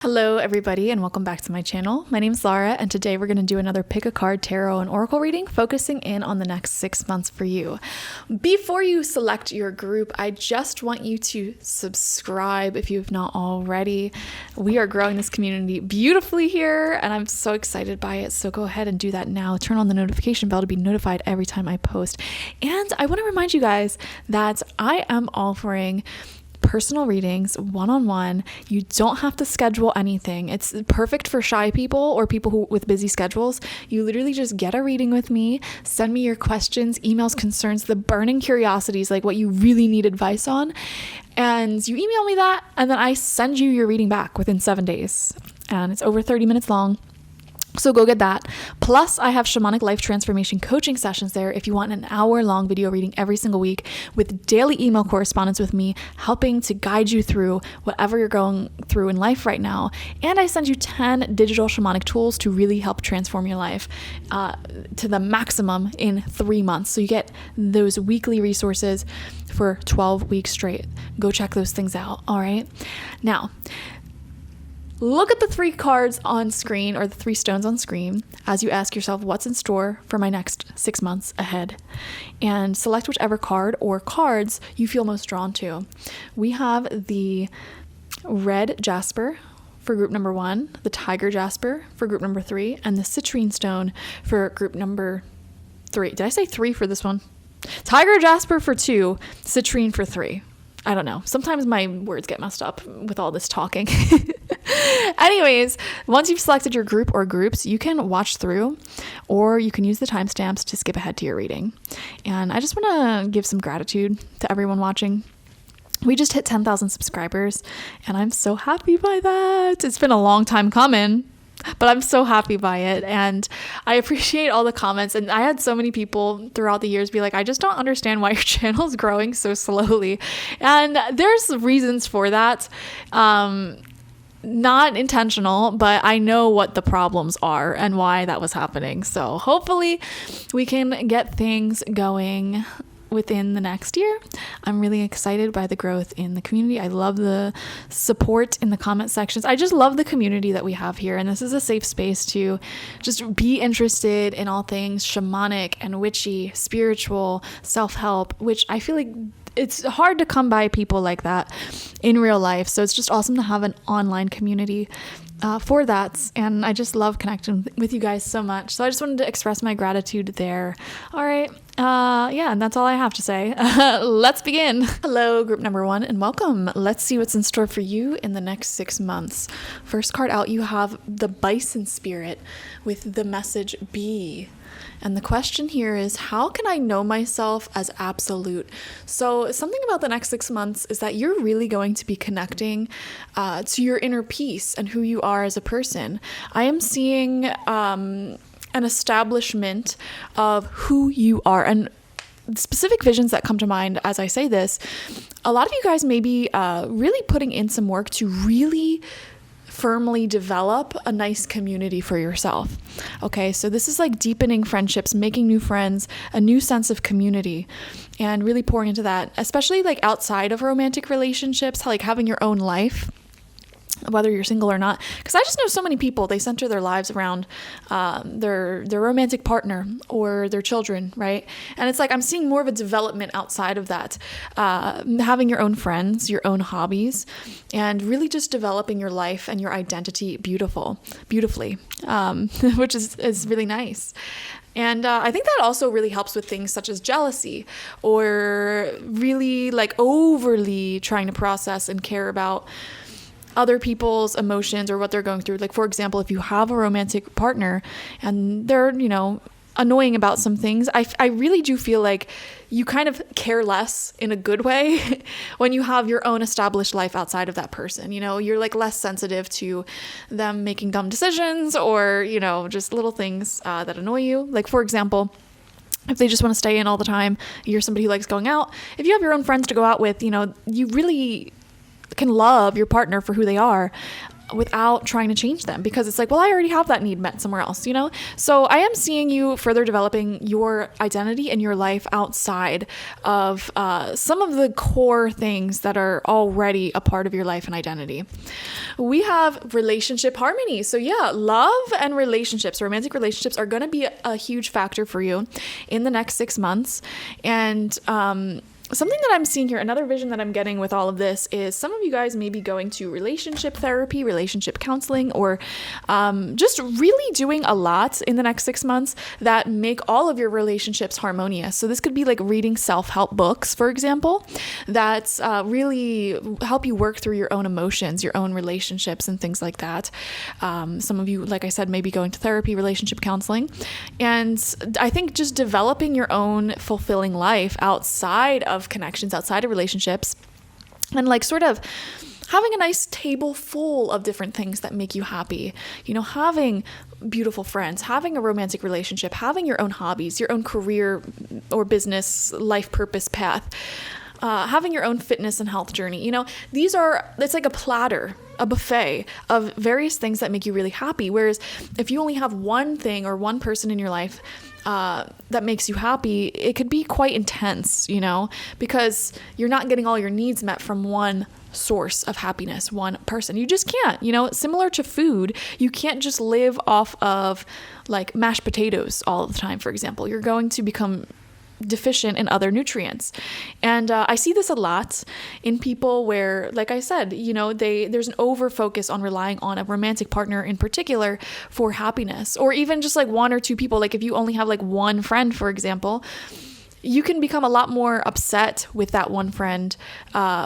Hello everybody and welcome back to my channel. My name is Laura and today we're going to do another pick a card tarot and oracle reading focusing in on the next 6 months for you. Before you select your group, I just want you to subscribe if you've not already. We are growing this community beautifully here and I'm so excited by it. So go ahead and do that now. Turn on the notification bell to be notified every time I post. And I want to remind you guys that I am offering personal readings one-on-one. You don't have to schedule anything. It's perfect for shy people or people who with busy schedules. You literally just get a reading with me, send me your questions, emails, concerns, the burning curiosities, like what you really need advice on, and you email me that, and then I send you your reading back within 7 days. And it's over 30 minutes long. So go get that. Plus, I have Shamanic life transformation coaching sessions there if you want an hour-long video reading every single week with daily email correspondence with me, helping to guide you through whatever you're going through in life right now. And I send you 10 digital shamanic tools to really help transform your life to the maximum in 3 months. So you get those weekly resources for 12 weeks straight. Go check those things out. All right. Now, look at the 3 cards on screen, or the 3 stones on screen, as you ask yourself what's in store for my next 6 months ahead, and select whichever card or cards you feel most drawn to. We have the red jasper for group number 1, the tiger jasper for group number 3, and the citrine stone for group number 3. Did I say 3 for this one? Tiger jasper for 2, citrine for 3. I don't know. Sometimes my words get messed up with all this talking. Anyways, once you've selected your group or groups, you can watch through, or you can use the timestamps to skip ahead to your reading. And I just want to give some gratitude to everyone watching. We just hit 10,000 subscribers, and I'm so happy by that. It's been a long time coming, but I'm so happy by it, and I appreciate all the comments. And I had so many people throughout the years be like, I just don't understand why your channel is growing so slowly. And there's reasons for that. Not intentional, but I know what the problems are and why that was happening. So hopefully we can get things going within the next year. I'm really excited by the growth in the community. I love the support in the comment sections. I just love the community that we have here. And this is a safe space to just be interested in all things shamanic and witchy, spiritual, self-help, which I feel like it's hard to come by people like that in real life. So it's just awesome to have an online community for that. And I just love connecting with you guys so much. So I just wanted to express my gratitude there. All right. Yeah, and that's all I have to say. Let's begin. Hello, group number 1, and welcome. Let's see what's in store for you in the next 6 months. First card out, you have the bison spirit with the message be. And the question here is, how can I know myself as absolute? So something about the next 6 months is that you're really going to be connecting to your inner peace and who you are as a person. I am seeing an establishment of who you are, and specific visions that come to mind as I say this. A lot of you guys may be really putting in some work to really firmly develop a nice community for yourself. Okay, so this is like deepening friendships, making new friends, a new sense of community, and really pouring into that, especially like outside of romantic relationships, like having your own life, whether you're single or not. Because I just know so many people, they center their lives around their romantic partner or their children, right? And it's like I'm seeing more of a development outside of that, having your own friends, your own hobbies, and really just developing your life and your identity beautifully, which is really nice. And I think that also really helps with things such as jealousy, or really like overly trying to process and care about other people's emotions or what they're going through. Like, for example, if you have a romantic partner and they're, annoying about some things, I really do feel like you kind of care less in a good way when you have your own established life outside of that person. You're like less sensitive to them making dumb decisions or, just little things that annoy you. Like, for example, if they just want to stay in all the time, you're somebody who likes going out. If you have your own friends to go out with, you really can love your partner for who they are. without trying to change them, because it's like, well, I already have that need met somewhere else, you know? So I am seeing you further developing your identity and your life outside of some of the core things that are already a part of your life and identity. We have relationship harmony. So yeah, love and relationships, romantic relationships, are going to be a huge factor for you in the next 6 months. And something that I'm seeing here, another vision that I'm getting with all of this, is some of you guys may be going to relationship therapy, relationship counseling, or just really doing a lot in the next 6 months that make all of your relationships harmonious. So this could be like reading self-help books, for example, that really help you work through your own emotions, your own relationships, and things like that. Some of you, like I said, may be going to therapy, relationship counseling. And I think just developing your own fulfilling life outside of connections, outside of relationships, and like sort of having a nice table full of different things that make you happy, you know, having beautiful friends, having a romantic relationship, having your own hobbies, your own career or business life purpose path, having your own fitness and health journey. You know, it's like a platter, a buffet of various things that make you really happy. Whereas if you only have one thing or one person in your life that makes you happy, it could be quite intense, you know, because you're not getting all your needs met from one source of happiness, one person. You just can't, you know, similar to food, you can't just live off of like mashed potatoes all the time, for example. You're going to become deficient in other nutrients. And I see this a lot in people where, like I said, you know, there's an over focus on relying on a romantic partner in particular for happiness, or even just like one or two people. Like if you only have like one friend, for example, you can become a lot more upset with that one friend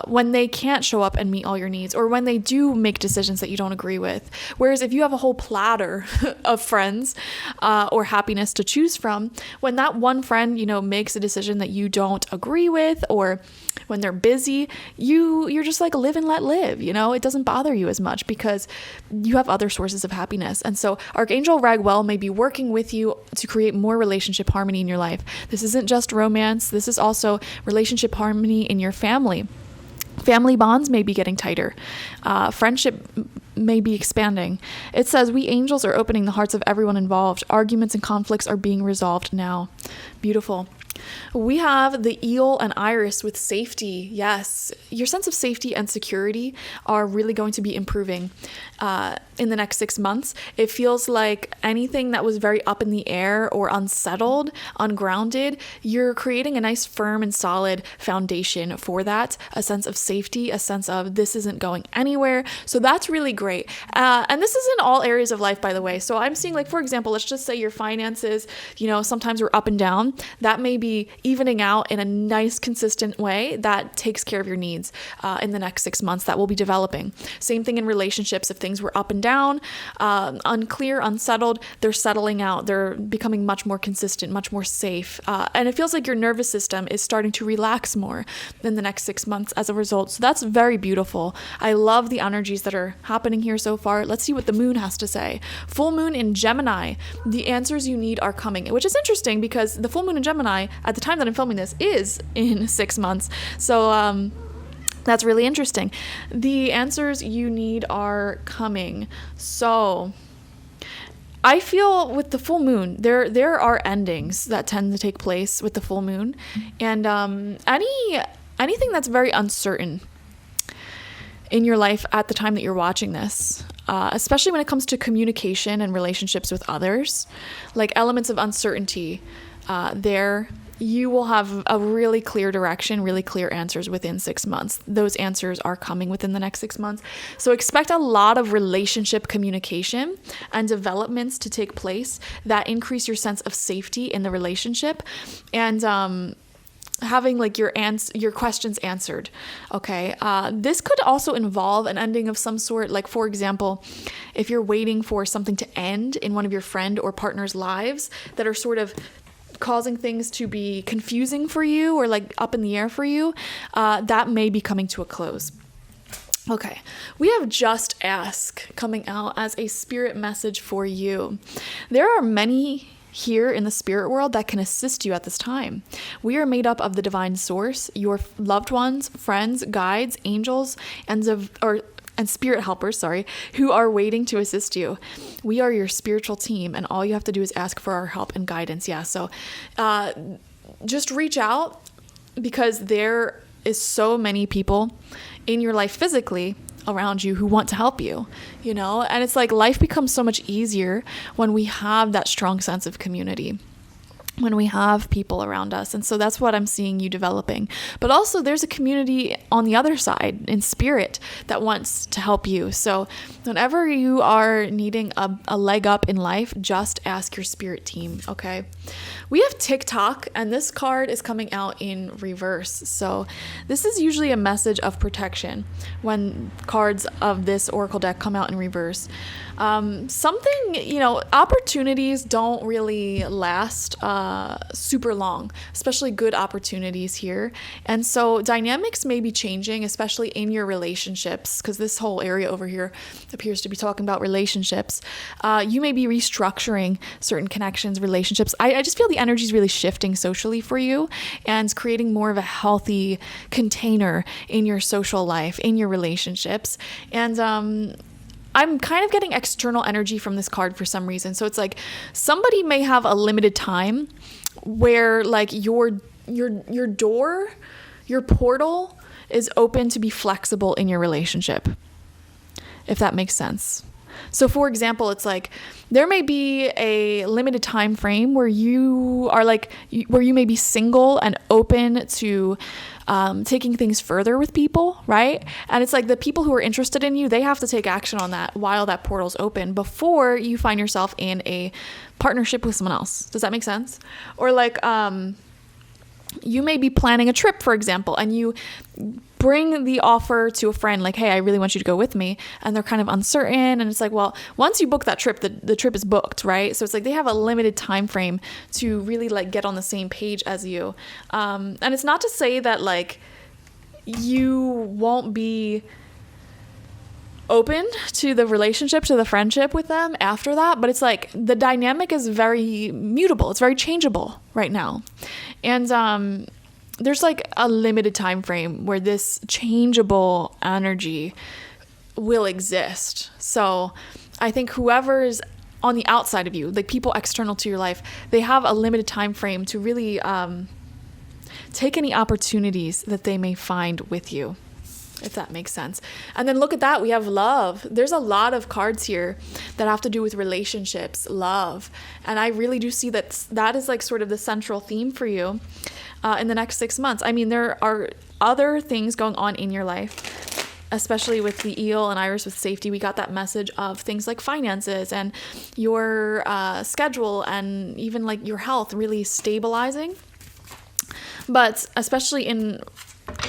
when they can't show up and meet all your needs, or when they do make decisions that you don't agree with. Whereas if you have a whole platter of friends or happiness to choose from, when that one friend, you know, makes a decision that you don't agree with, or when they're busy, you're just like live and let live, you know, it doesn't bother you as much because you have other sources of happiness. And so Archangel Raguel may be working with you to create more relationship harmony in your life. This isn't just romance. This is also relationship harmony in your family. Family bonds may be getting tighter. Friendship may be expanding. It says, we angels are opening the hearts of everyone involved. Arguments and conflicts are being resolved now. Beautiful. We have the eel and iris with safety. Yes, your sense of safety and security are really going to be improving in the next 6 months. It feels like anything that was very up in the air or unsettled, ungrounded, you're creating a nice firm and solid foundation for that, a sense of safety, a sense of this isn't going anywhere. So that's really great. And this is in all areas of life, by the way. So I'm seeing, like, for example, let's just say your finances, you know, sometimes we're up and down. That may be evening out in a nice, consistent way that takes care of your needs in the next 6 months that will be developing. Same thing in relationships. If things were up and down, unclear, unsettled, they're settling out. They're becoming much more consistent, much more safe. And it feels like your nervous system is starting to relax more in the next 6 months as a result. So that's very beautiful. I love the energies that are happening here so far. Let's see what the moon has to say. Full moon in Gemini. The answers you need are coming, which is interesting because the full moon in Gemini at the time that I'm filming this is in 6 months. So that's really interesting. The answers you need are coming. So I feel with the full moon, there are endings that tend to take place with the full moon. And anything that's very uncertain in your life at the time that you're watching this, especially when it comes to communication and relationships with others, like elements of uncertainty, you will have a really clear direction, really clear answers within 6 months. Those answers are coming within the next 6 months. So expect a lot of relationship communication and developments to take place that increase your sense of safety in the relationship, and having like your questions answered. Okay. This could also involve an ending of some sort. Like, for example, if you're waiting for something to end in one of your friend or partner's lives that are sort of causing things to be confusing for you or like up in the air for you, that may be coming to a close. Okay, we have Just Ask coming out as a spirit message for you. There are many here in the spirit world that can assist you at this time. We are made up of the divine source, your loved ones, friends, guides, angels, and and spirit helpers, who are waiting to assist you. We are your spiritual team, and all you have to do is ask for our help and guidance. Yeah, so just reach out, because there is so many people in your life physically around you who want to help you, and it's like life becomes so much easier when we have that strong sense of community, when we have people around us. And so that's what I'm seeing you developing. But also there's a community on the other side in spirit that wants to help you. So whenever you are needing a leg up in life, just ask your spirit team, okay? We have TikTok, and this card is coming out in reverse. So this is usually a message of protection when cards of this oracle deck come out in reverse. Opportunities don't really last super long, especially good opportunities here. And so dynamics may be changing, especially in your relationships, because this whole area over here appears to be talking about relationships. You may be restructuring certain connections, relationships. I just feel the energy is really shifting socially for you and creating more of a healthy container in your social life, in your relationships. And I'm kind of getting external energy from this card for some reason. So it's like somebody may have a limited time where like your door, your portal is open to be flexible in your relationship, if that makes sense. So for example, it's like there may be a limited time frame where you are where you may be single and open to taking things further with people, right? And it's like the people who are interested in you, they have to take action on that while that portal's open before you find yourself in a partnership with someone else. Does that make sense? Or like you may be planning a trip, for example, and you bring the offer to a friend like, hey, I really want you to go with me. And they're kind of uncertain. And it's like, well, once you book that trip, the trip is booked, right? So it's like they have a limited time frame to really like get on the same page as you. And it's not to say that like you won't be open to the relationship, to the friendship with them after that, but it's like the dynamic is very mutable. It's very changeable right now. And there's like a limited time frame where this changeable energy will exist. So I think whoever's on the outside of you, like people external to your life, they have a limited time frame to really take any opportunities that they may find with you, if that makes sense. And then look at that, we have love. There's a lot of cards here that have to do with relationships, love. And I really do see that is like sort of the central theme for you in the next 6 months. I mean, there are other things going on in your life, especially with the eel and iris with safety. We got that message of things like finances and your schedule and even like your health really stabilizing. But especially in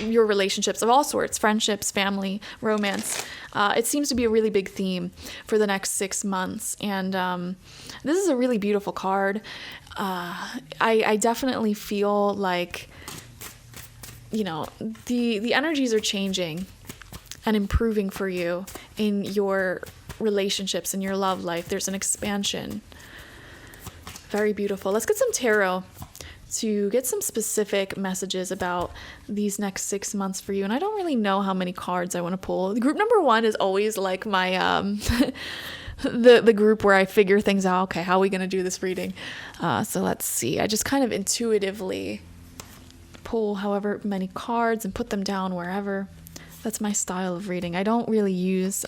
your relationships of all sorts, friendships, family, romance, it seems to be a really big theme for the next 6 months. And this is a really beautiful card. I definitely feel like, the energies are changing and improving for you in your relationships, in your love life. There's an expansion. Very beautiful. Let's get some tarot to get some specific messages about these next 6 months for you. And I don't really know how many cards I want to pull. Group number 1 is always like my the group where I figure things out. Okay, how are we going to do this reading? So let's see. I just kind of intuitively pull however many cards and put them down wherever. That's my style of reading. I don't really use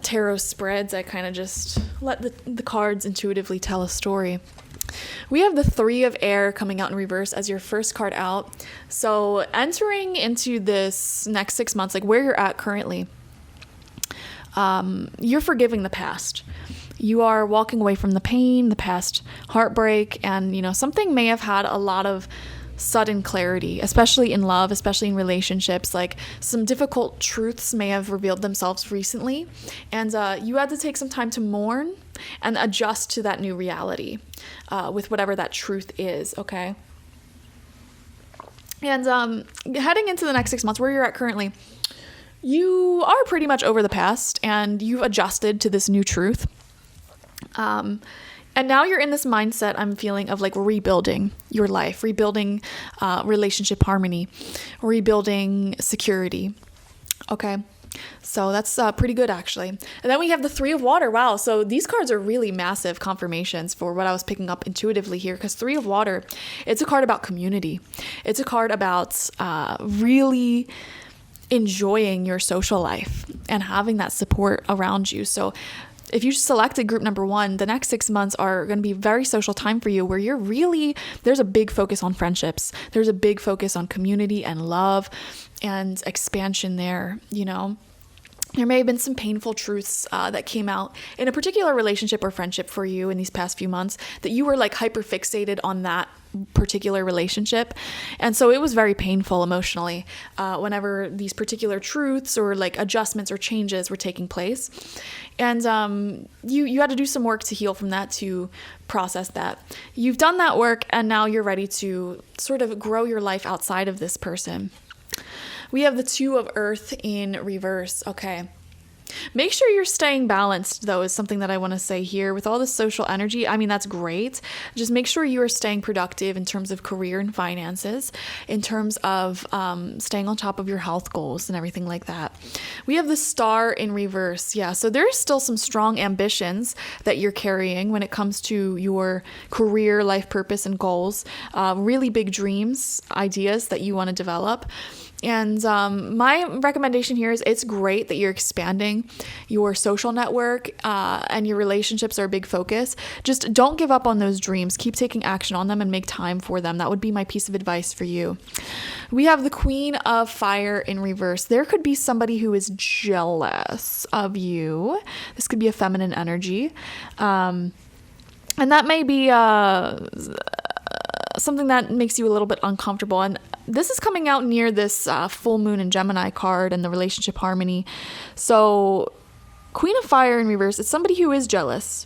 tarot spreads. I kind of just let the cards intuitively tell a story. We have the 3 of air coming out in reverse as your first card out. So entering into this next 6 months, like where you're at currently, you're forgiving the past. You are walking away from the pain, the past heartbreak, and something may have had a lot of sudden clarity, especially in love, especially in relationships. Like some difficult truths may have revealed themselves recently, and you had to take some time to mourn and adjust to that new reality with whatever that truth is, okay? And heading into the next 6 months, where you're at currently, you are pretty much over the past and you've adjusted to this new truth. And now you're in this mindset, I'm feeling, of like rebuilding your life, rebuilding relationship harmony, rebuilding security. Okay. So that's pretty good, actually. And then we have the Three of Water. Wow. So these cards are really massive confirmations for what I was picking up intuitively here, because Three of Water, it's a card about community. It's a card about really enjoying your social life and having that support around you. So if you selected group number 1, the next 6 months are going to be very social time for you, where there's a big focus on friendships. There's a big focus on community and love and expansion there, There may have been some painful truths that came out in a particular relationship or friendship for you in these past few months, that you were like hyper fixated on that particular relationship. And so it was very painful emotionally whenever these particular truths or like adjustments or changes were taking place. And you had to do some work to heal from that, to process that. You've done that work, and now you're ready to sort of grow your life outside of this person. We have the Two of Earth in reverse. Okay. Make sure you're staying balanced, though, is something that I want to say here. With all this social energy, I mean, that's great. Just make sure you are staying productive in terms of career and finances, in terms of staying on top of your health goals and everything like that. We have the Star in reverse. Yeah, so there's still some strong ambitions that you're carrying when it comes to your career, life purpose, and goals. Really big dreams, ideas that you want to develop. And my recommendation here is, it's great that you're expanding your social network and your relationships are a big focus. Just don't give up on those dreams. Keep taking action on them and make time for them. That would be my piece of advice for you. We have the Queen of Fire in reverse. There could be somebody who is jealous of you. This could be a feminine energy. And that may be something that makes you a little bit uncomfortable. And this is coming out near this full moon in Gemini card and the relationship harmony. So Queen of Fire in reverse, it's somebody who is jealous.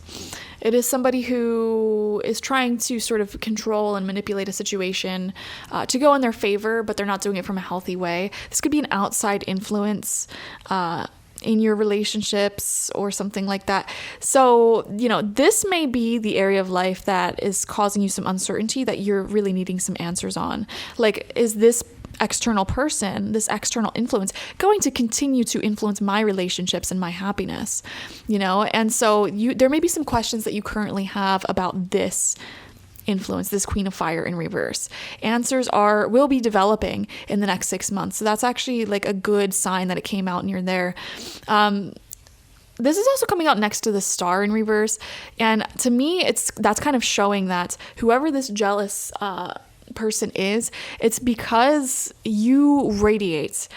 It is somebody who is trying to sort of control and manipulate a situation to go in their favor, but they're not doing it from a healthy way. This could be an outside influence in your relationships or something like that. So, this may be the area of life that is causing you some uncertainty that you're really needing some answers on. Like, is this external person, this external influence, going to continue to influence my relationships and my happiness? And so there may be some questions that you currently have about this influence, this Queen of Fire in reverse. Answers will be developing in the next 6 months. So that's actually like a good sign that it came out near there. This is also coming out next to the Star in reverse. And to me, that's kind of showing that whoever this jealous person is, it's because you radiate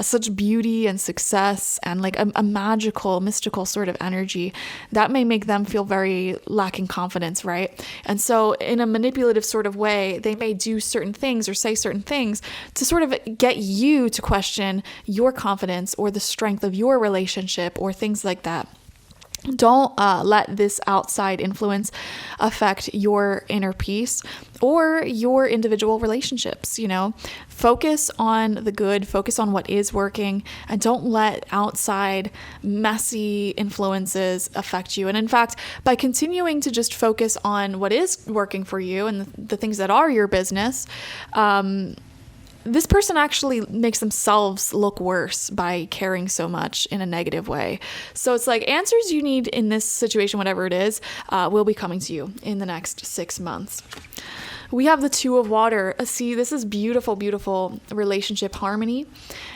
such beauty and success and like a magical, mystical sort of energy that may make them feel very lacking confidence, right? And so in a manipulative sort of way, they may do certain things or say certain things to sort of get you to question your confidence or the strength of your relationship or things like that. Don't let this outside influence affect your inner peace or your individual relationships. Focus on the good, focus on what is working, and don't let outside messy influences affect you. And in fact, by continuing to just focus on what is working for you and the things that are your business, this person actually makes themselves look worse by caring so much in a negative way. So it's like answers you need in this situation, whatever it is, will be coming to you in the next 6 months. We have the Two of Water. See, this is beautiful, beautiful relationship harmony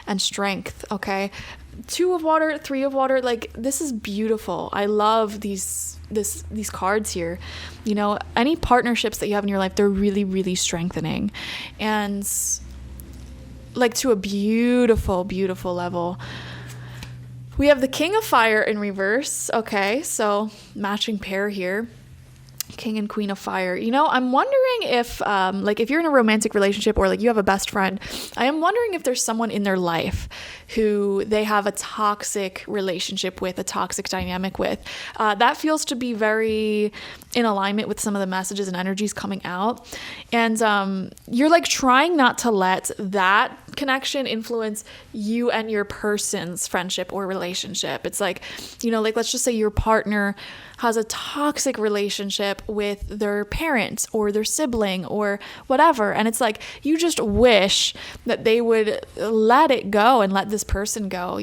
and strength, okay? Two of Water, Three of Water, like this is beautiful. I love these cards here. Any partnerships that you have in your life, they're really, really strengthening. And like to a beautiful, beautiful level. We have the King of Fire in reverse. Okay, so matching pair here. King and Queen of Fire. I'm wondering if, if you're in a romantic relationship or like you have a best friend, I am wondering if there's someone in their life who they have a toxic relationship with, a toxic dynamic with. That feels to be very in alignment with some of the messages and energies coming out. And you're like trying not to let that connection influence you and your person's friendship or relationship. It's like, let's just say your partner has a toxic relationship with their parent or their sibling or whatever. And it's like, you just wish that they would let it go and let this person go,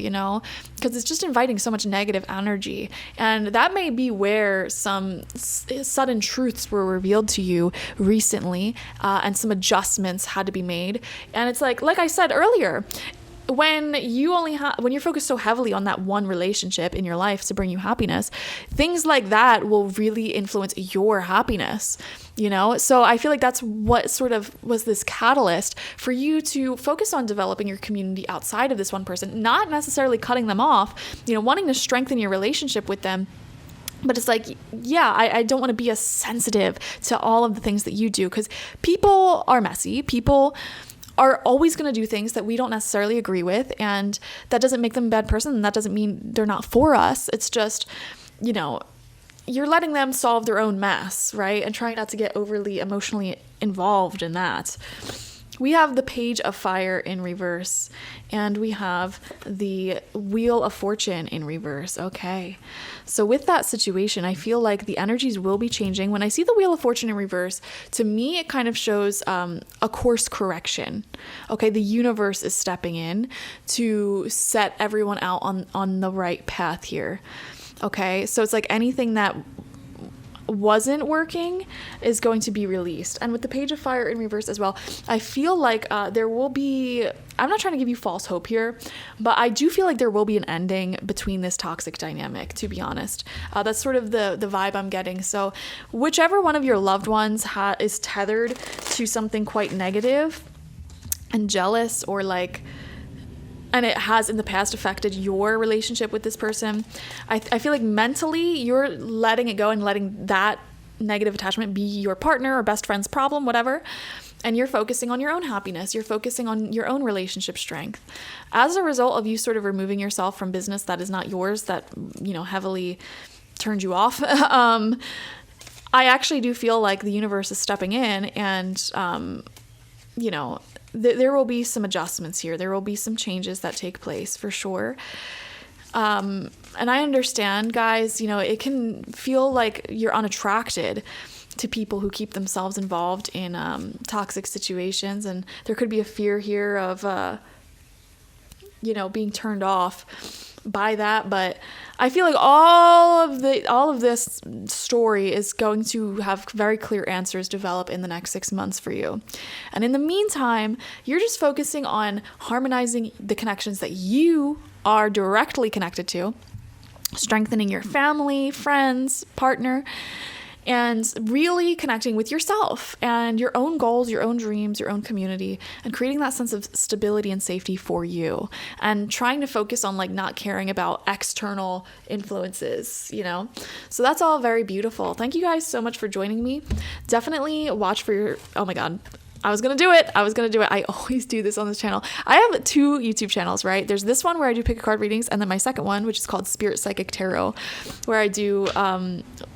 because it's just inviting so much negative energy. And that may be where some sudden truths were revealed to you recently, and some adjustments had to be made. And it's like I said earlier, when you're focused so heavily on that one relationship in your life to bring you happiness, things like that will really influence your happiness, So I feel like that's what sort of was this catalyst for you to focus on developing your community outside of this one person, not necessarily cutting them off, wanting to strengthen your relationship with them. But it's like, I don't want to be as sensitive to all of the things that you do, because people are messy. People are always going to do things that we don't necessarily agree with, and that doesn't make them a bad person, and that doesn't mean they're not for us. It's just, you're letting them solve their own mess, right? And trying not to get overly emotionally involved in that. We have the Page of Fire in reverse, and we have the Wheel of Fortune in reverse. Okay. So with that situation, I feel like the energies will be changing. When I see the Wheel of Fortune in reverse, to me, it kind of shows a course correction. Okay. The universe is stepping in to set everyone out on the right path here. Okay. So it's like anything that wasn't working is going to be released. And with the Page of Fire in reverse as well, I feel like there will be, I'm not trying to give you false hope here, but I do feel like there will be an ending between this toxic dynamic, to be honest. That's sort of the vibe I'm getting. So whichever one of your loved ones is tethered to something quite negative and jealous, or and it has in the past affected your relationship with this person, I feel like mentally you're letting it go and letting that negative attachment be your partner or best friend's problem, whatever. And you're focusing on your own happiness. You're focusing on your own relationship strength. As a result of you sort of removing yourself from business that is not yours, that, heavily turned you off, I actually do feel like the universe is stepping in, and, there will be some adjustments here. There will be some changes that take place for sure. And I understand, guys, it can feel like you're unattracted to people who keep themselves involved in toxic situations. And there could be a fear here of, being turned off by that. But I feel like all of this story is going to have very clear answers develop in the next 6 months for you. And in the meantime, you're just focusing on harmonizing the connections that you are directly connected to, strengthening your family, friends, partner, and really connecting with yourself and your own goals, your own dreams, your own community, and creating that sense of stability and safety for you, and trying to focus on not caring about external influences, So that's all very beautiful. Thank you guys so much for joining me. Definitely watch for your, oh my God, I was going to do it. I always do this on this channel. I have 2 YouTube channels, right? There's this one where I do pick a card readings, and then my second one, which is called Spirit Psychic Tarot, where I do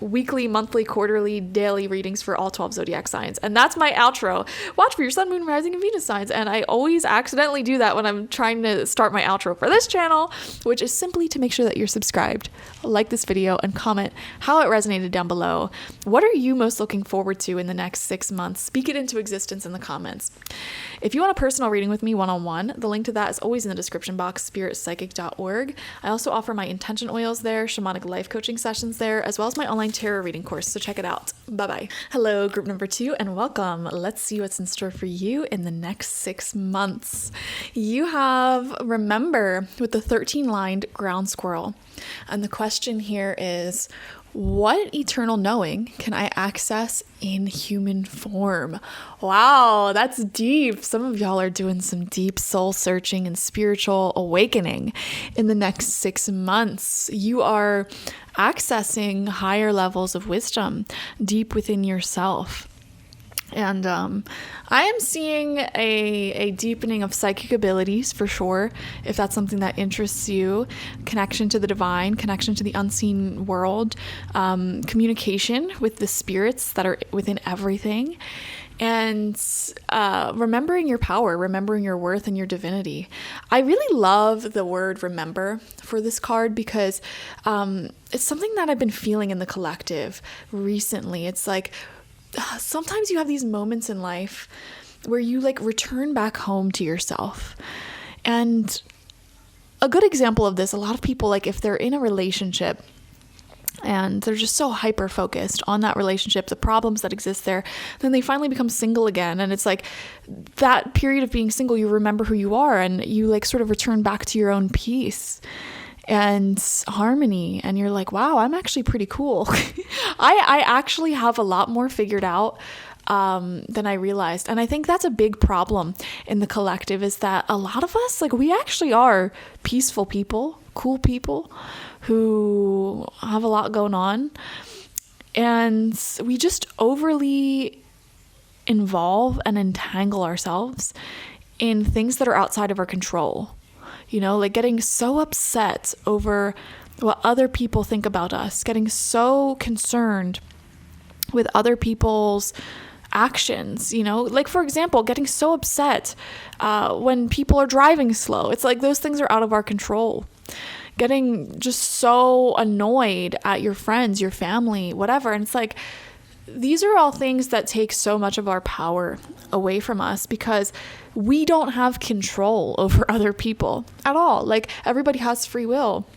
weekly, monthly, quarterly, daily readings for all 12 zodiac signs. And that's my outro. Watch for your sun, moon, rising, and Venus signs. And I always accidentally do that when I'm trying to start my outro for this channel, which is simply to make sure that you're subscribed, like this video, and comment how it resonated down below. What are you most looking forward to in the next 6 months? Speak it into existence in the comments. If you want a personal reading with me one-on-one, the link to that is always in the description box, spiritpsychic.org. I also offer my intention oils there, shamanic life coaching sessions there, as well as my online tarot reading course, so check it out. Bye-bye. Hello, group number 2, and welcome. Let's see what's in store for you in the next 6 months. You have, remember, with the 13-lined ground squirrel. And the question here is, What eternal knowing can I access in human form? Wow, that's deep. Some of y'all are doing some deep soul searching and spiritual awakening in the next 6 months. You are accessing higher levels of wisdom deep within yourself. And I am seeing a deepening of psychic abilities for sure, if that's something that interests you. Connection to the divine, connection to the unseen world, communication with the spirits that are within everything, and remembering your power, remembering your worth and your divinity. I really love the word remember for this card because it's something that I've been feeling in the collective recently. It's like, sometimes you have these moments in life where you like return back home to yourself. And a good example of this, a lot of people, like if they're in a relationship and they're just so hyper focused on that relationship, the problems that exist there, then they finally become single again. And it's like that period of being single, you remember who you are and you like sort of return back to your own peace and harmony, and you're like, wow, I'm actually pretty cool. I actually have a lot more figured out than I realized. And I think that's a big problem in the collective, is that a lot of us, like, we actually are peaceful people, cool people who have a lot going on, and we just overly involve and entangle ourselves in things that are outside of our control. You know, like getting so upset over what other people think about us, getting so concerned with other people's actions, you know, like for example, getting so upset when people are driving slow. It's like those things are out of our control. Getting just so annoyed at your friends, your family, whatever. And it's like, these are all things that take so much of our power away from us because we don't have control over other people at all. Like, everybody has free will.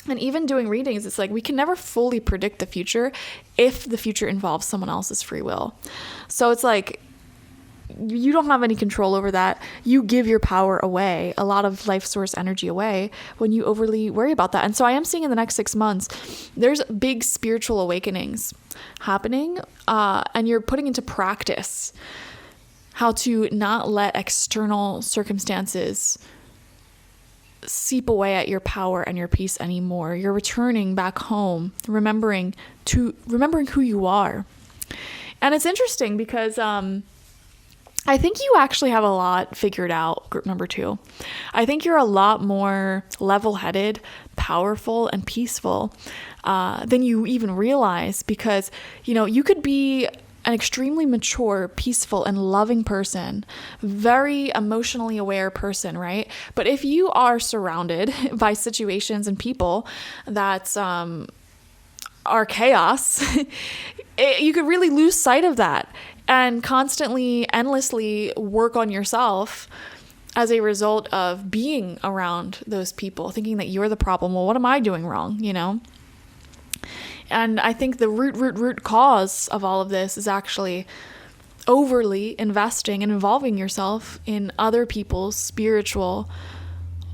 And even doing readings, it's like we can never fully predict the future if the future involves someone else's free will. So it's like, you don't have any control over that. You give your power away, a lot of life source energy away, when you overly worry about that. And so I am seeing in the next 6 months, there's big spiritual awakenings happening, and you're putting into practice how to not let external circumstances seep away at your power and your peace anymore. You're returning back home, remembering who you are. And it's interesting because I think you actually have a lot figured out, group number 2. I think you're a lot more level-headed, powerful, and peaceful than you even realize, because, you know, you could be an extremely mature, peaceful, and loving person, very emotionally aware person, right? But if you are surrounded by situations and people that are chaos, you could really lose sight of that and constantly, endlessly work on yourself as a result of being around those people, thinking that you're the problem. Well, what am I doing wrong, you know? And I think the root cause of all of this is actually overly investing and involving yourself in other people's spiritual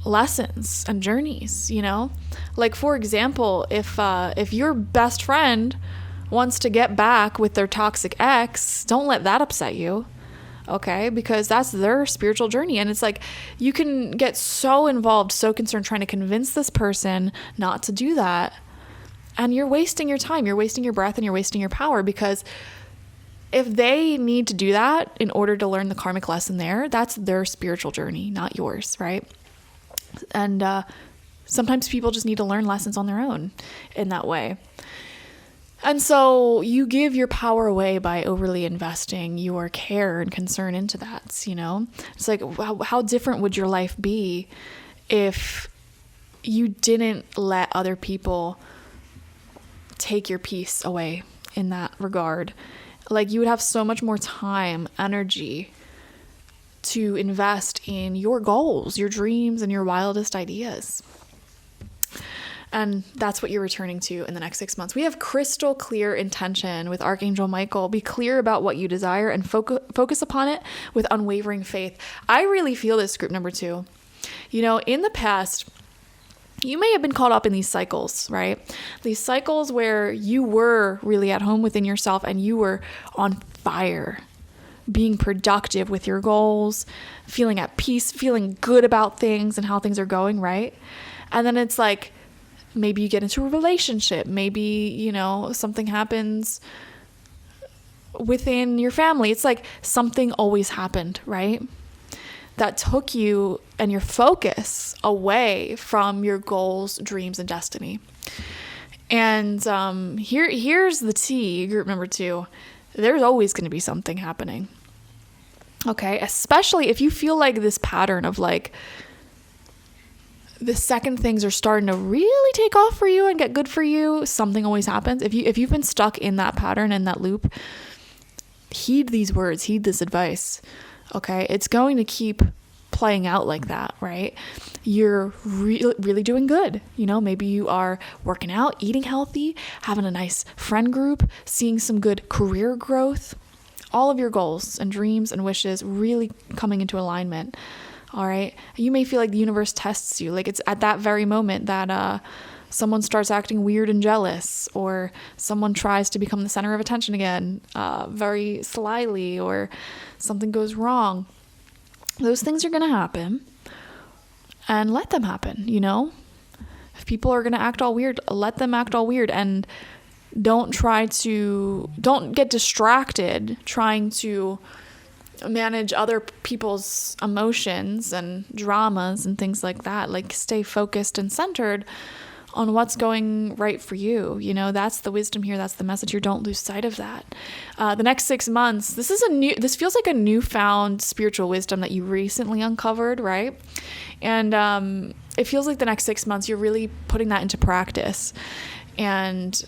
lessons and journeys, you know? Like, for example, if your best friend wants to get back with their toxic ex, don't let that upset you, okay? Because that's their spiritual journey. And it's like, you can get so involved, so concerned trying to convince this person not to do that. And you're wasting your time, you're wasting your breath, and you're wasting your power, because if they need to do that in order to learn the karmic lesson there, that's their spiritual journey, not yours, right? And sometimes people just need to learn lessons on their own in that way. And so you give your power away by overly investing your care and concern into that, you know? It's like, how different would your life be if you didn't let other people take your peace away in that regard? Like, you would have so much more time, energy to invest in your goals, your dreams, and your wildest ideas. And that's what you're returning to in the next 6 months. We have crystal clear intention with Archangel Michael. Be clear about what you desire and focus upon it with unwavering faith. I really feel this, group number 2. You know, in the past, you may have been caught up in these cycles, right? These cycles where you were really at home within yourself and you were on fire, being productive with your goals, feeling at peace, feeling good about things and how things are going, right? And then it's like, maybe you get into a relationship, maybe, something happens within your family. It's like something always happened, right? That took you and your focus away from your goals, dreams, and destiny. And here's the tea, group number 2. There's always going to be something happening. Okay, especially if you feel like this pattern of like, the second things are starting to really take off for you and get good for you, something always happens. If you've been stuck in that pattern and that loop, heed these words, heed this advice. Okay, it's going to keep playing out like that, right? You're really doing good. Maybe you are working out, eating healthy, having a nice friend group, seeing some good career growth, all of your goals and dreams and wishes really coming into alignment. All right. You may feel like the universe tests you. Like it's at that very moment that someone starts acting weird and jealous, or someone tries to become the center of attention again, very slyly, or something goes wrong. Those things are going to happen, and let them happen. If people are going to act all weird, let them act all weird, and don't get distracted trying to manage other people's emotions and dramas and things like that. Like, stay focused and centered on what's going right for you. That's the wisdom here. That's the message here. Don't lose sight of that. The next 6 months, this feels like a newfound spiritual wisdom that you recently uncovered, right? And it feels like the next 6 months, you're really putting that into practice and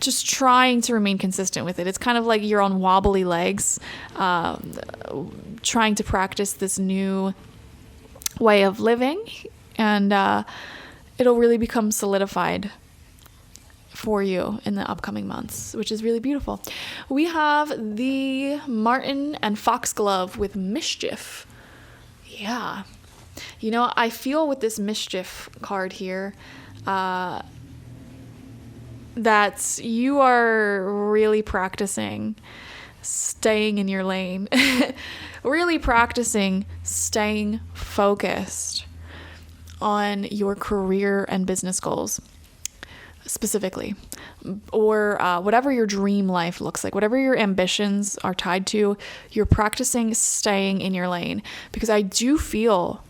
just trying to remain consistent with it. It's kind of like you're on wobbly legs, trying to practice this new way of living, and it'll really become solidified for you in the upcoming months, which is really beautiful. We have the Martin and Foxglove with Mischief. Yeah. I feel with this Mischief card here, that you are really practicing staying in your lane, really practicing staying focused on your career and business goals specifically, or whatever your dream life looks like, whatever your ambitions are tied to, you're practicing staying in your lane. Because I do feel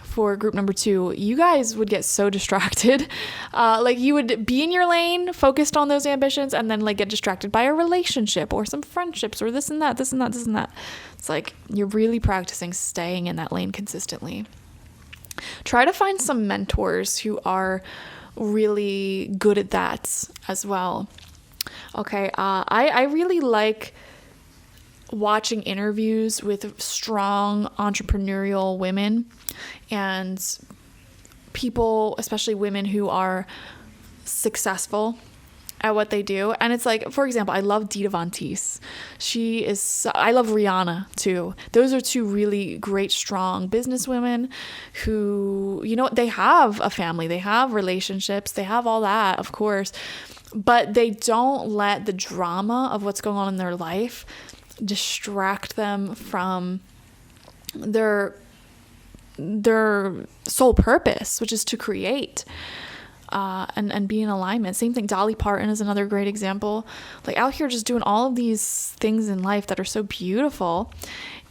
for group number 2, you guys would get so distracted. Like you would be in your lane, focused on those ambitions, and then like get distracted by a relationship or some friendships or this and that. It's like you're really practicing staying in that lane consistently. Try to find some mentors who are really good at that as well. Okay, I really like watching interviews with strong entrepreneurial women and people, especially women who are successful at what they do. And it's like, for example, I love Dita Von Teese. I love Rihanna too. Those are 2 really great, strong businesswomen who, they have a family, they have relationships, they have all that, of course, but they don't let the drama of what's going on in their life distract them from their sole purpose, which is to create and be in alignment. Same thing, Dolly Parton is another great example, like out here just doing all of these things in life that are so beautiful.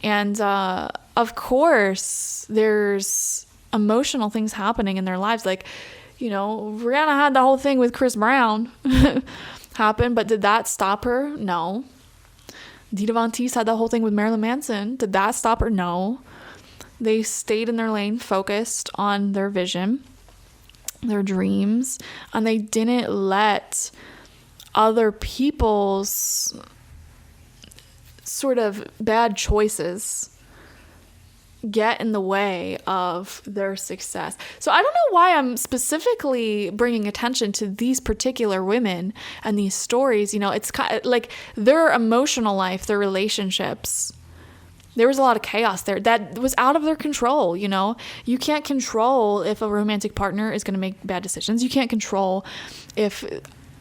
And of course there's emotional things happening in their lives, like Rihanna had the whole thing with Chris Brown happen, but did that stop her? No. Dita Von Teese had the whole thing with Marilyn Manson. Did that stop her? No. They stayed in their lane, focused on their vision, their dreams, and they didn't let other people's sort of bad choices get in the way of their success. So I don't know why I'm specifically bringing attention to these particular women and these stories. It's kind of like their emotional life, their relationships there was a lot of chaos there that was out of their control. You can't control if a romantic partner is going to make bad decisions. You can't control if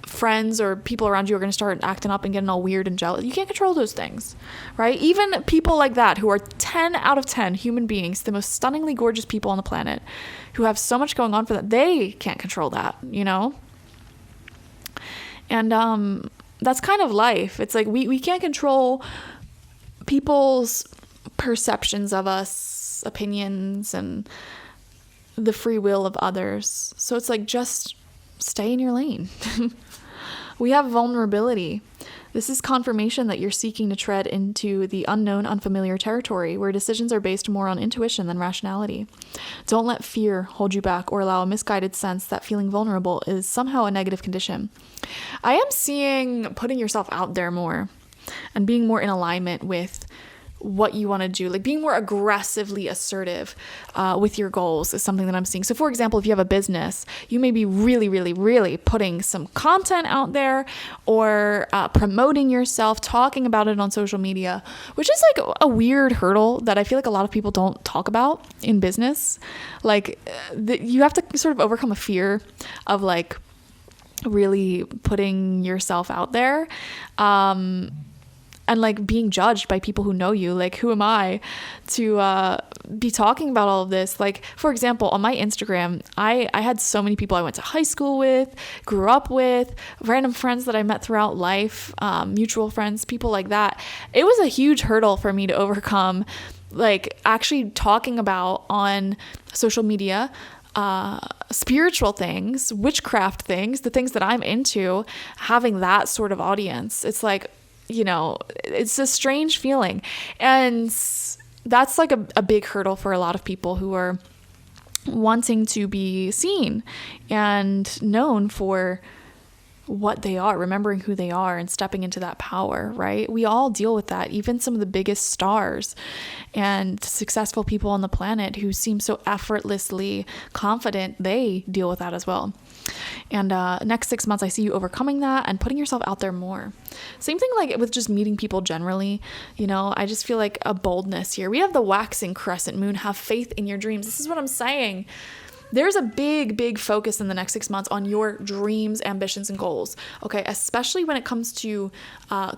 friends or people around you are going to start acting up and getting all weird and jealous. You can't control those things, right? Even people like that who are 10 out of 10 human beings, the most stunningly gorgeous people on the planet, who have so much going on for them, they can't control that, And that's kind of life. It's like we can't control people's perceptions of us, opinions, and the free will of others. So it's like, just stay in your lane. We have vulnerability. This is confirmation that you're seeking to tread into the unknown, unfamiliar territory where decisions are based more on intuition than rationality. Don't let fear hold you back or allow a misguided sense that feeling vulnerable is somehow a negative condition. I am seeing putting yourself out there more and being more in alignment with what you want to do, like being more aggressively assertive with your goals is something that I'm seeing. So for example, if you have a business, you may be really, really, really putting some content out there or promoting yourself, talking about it on social media, which is like a weird hurdle that I feel like a lot of people don't talk about in business. Like you have to sort of overcome a fear of like really putting yourself out there. And like being judged by people who know you. Like, who am I to be talking about all of this? Like, for example, on my Instagram, I had so many people I went to high school with, grew up with, random friends that I met throughout life, mutual friends, people like that. It was a huge hurdle for me to overcome, like actually talking about on social media, spiritual things, witchcraft things, the things that I'm into, having that sort of audience. It's like, it's a strange feeling. And that's like a big hurdle for a lot of people who are wanting to be seen and known for what they are, remembering who they are and stepping into that power, right? We all deal with that. Even some of the biggest stars and successful people on the planet who seem so effortlessly confident, they deal with that as well. And next 6 months, I see you overcoming that and putting yourself out there more. Same thing like with just meeting people generally. I just feel like a boldness here. We have the waxing crescent moon. Have faith in your dreams. This is what I'm saying. There's a big, big focus in the next 6 months on your dreams, ambitions, and goals. Okay, especially when it comes to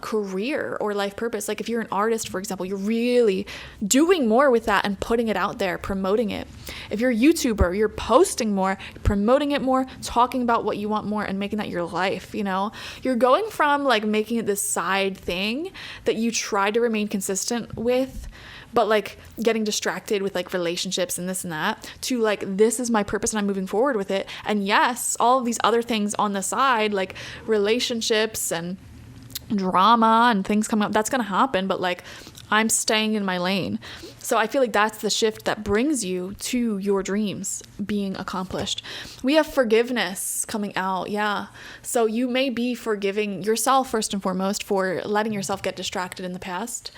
career or life purpose. Like if you're an artist, for example, you're really doing more with that and putting it out there, promoting it. If you're a YouTuber, you're posting more, promoting it more, talking about what you want more, and making that your life. You're going from like making it this side thing that you try to remain consistent with, but like getting distracted with like relationships and this and that, to like, this is my purpose and I'm moving forward with it. And yes, all of these other things on the side, like relationships and drama and things coming up, that's going to happen. But like, I'm staying in my lane. So I feel like that's the shift that brings you to your dreams being accomplished. We have forgiveness coming out. Yeah. So you may be forgiving yourself first and foremost for letting yourself get distracted in the past.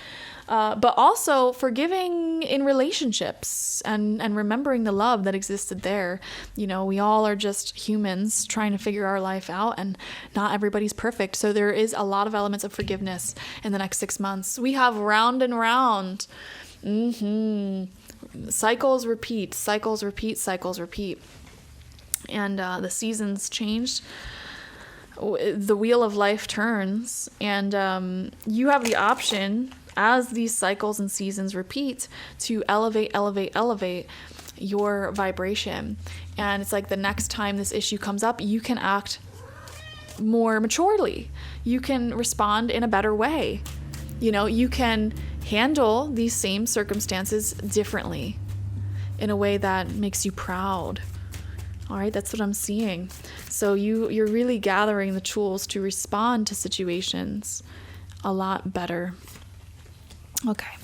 But also forgiving in relationships and remembering the love that existed there. We all are just humans trying to figure our life out, and not everybody's perfect. So there is a lot of elements of forgiveness in the next 6 months. We have round and round. Cycles repeat, cycles repeat, cycles repeat. And the seasons change. The wheel of life turns, and you have the option, as these cycles and seasons repeat, to elevate your vibration. And it's like the next time this issue comes up, you can act more maturely. You can respond in a better way. You can handle these same circumstances differently in a way that makes you proud. All right, that's what I'm seeing. So you're really gathering the tools to respond to situations a lot better. Okay,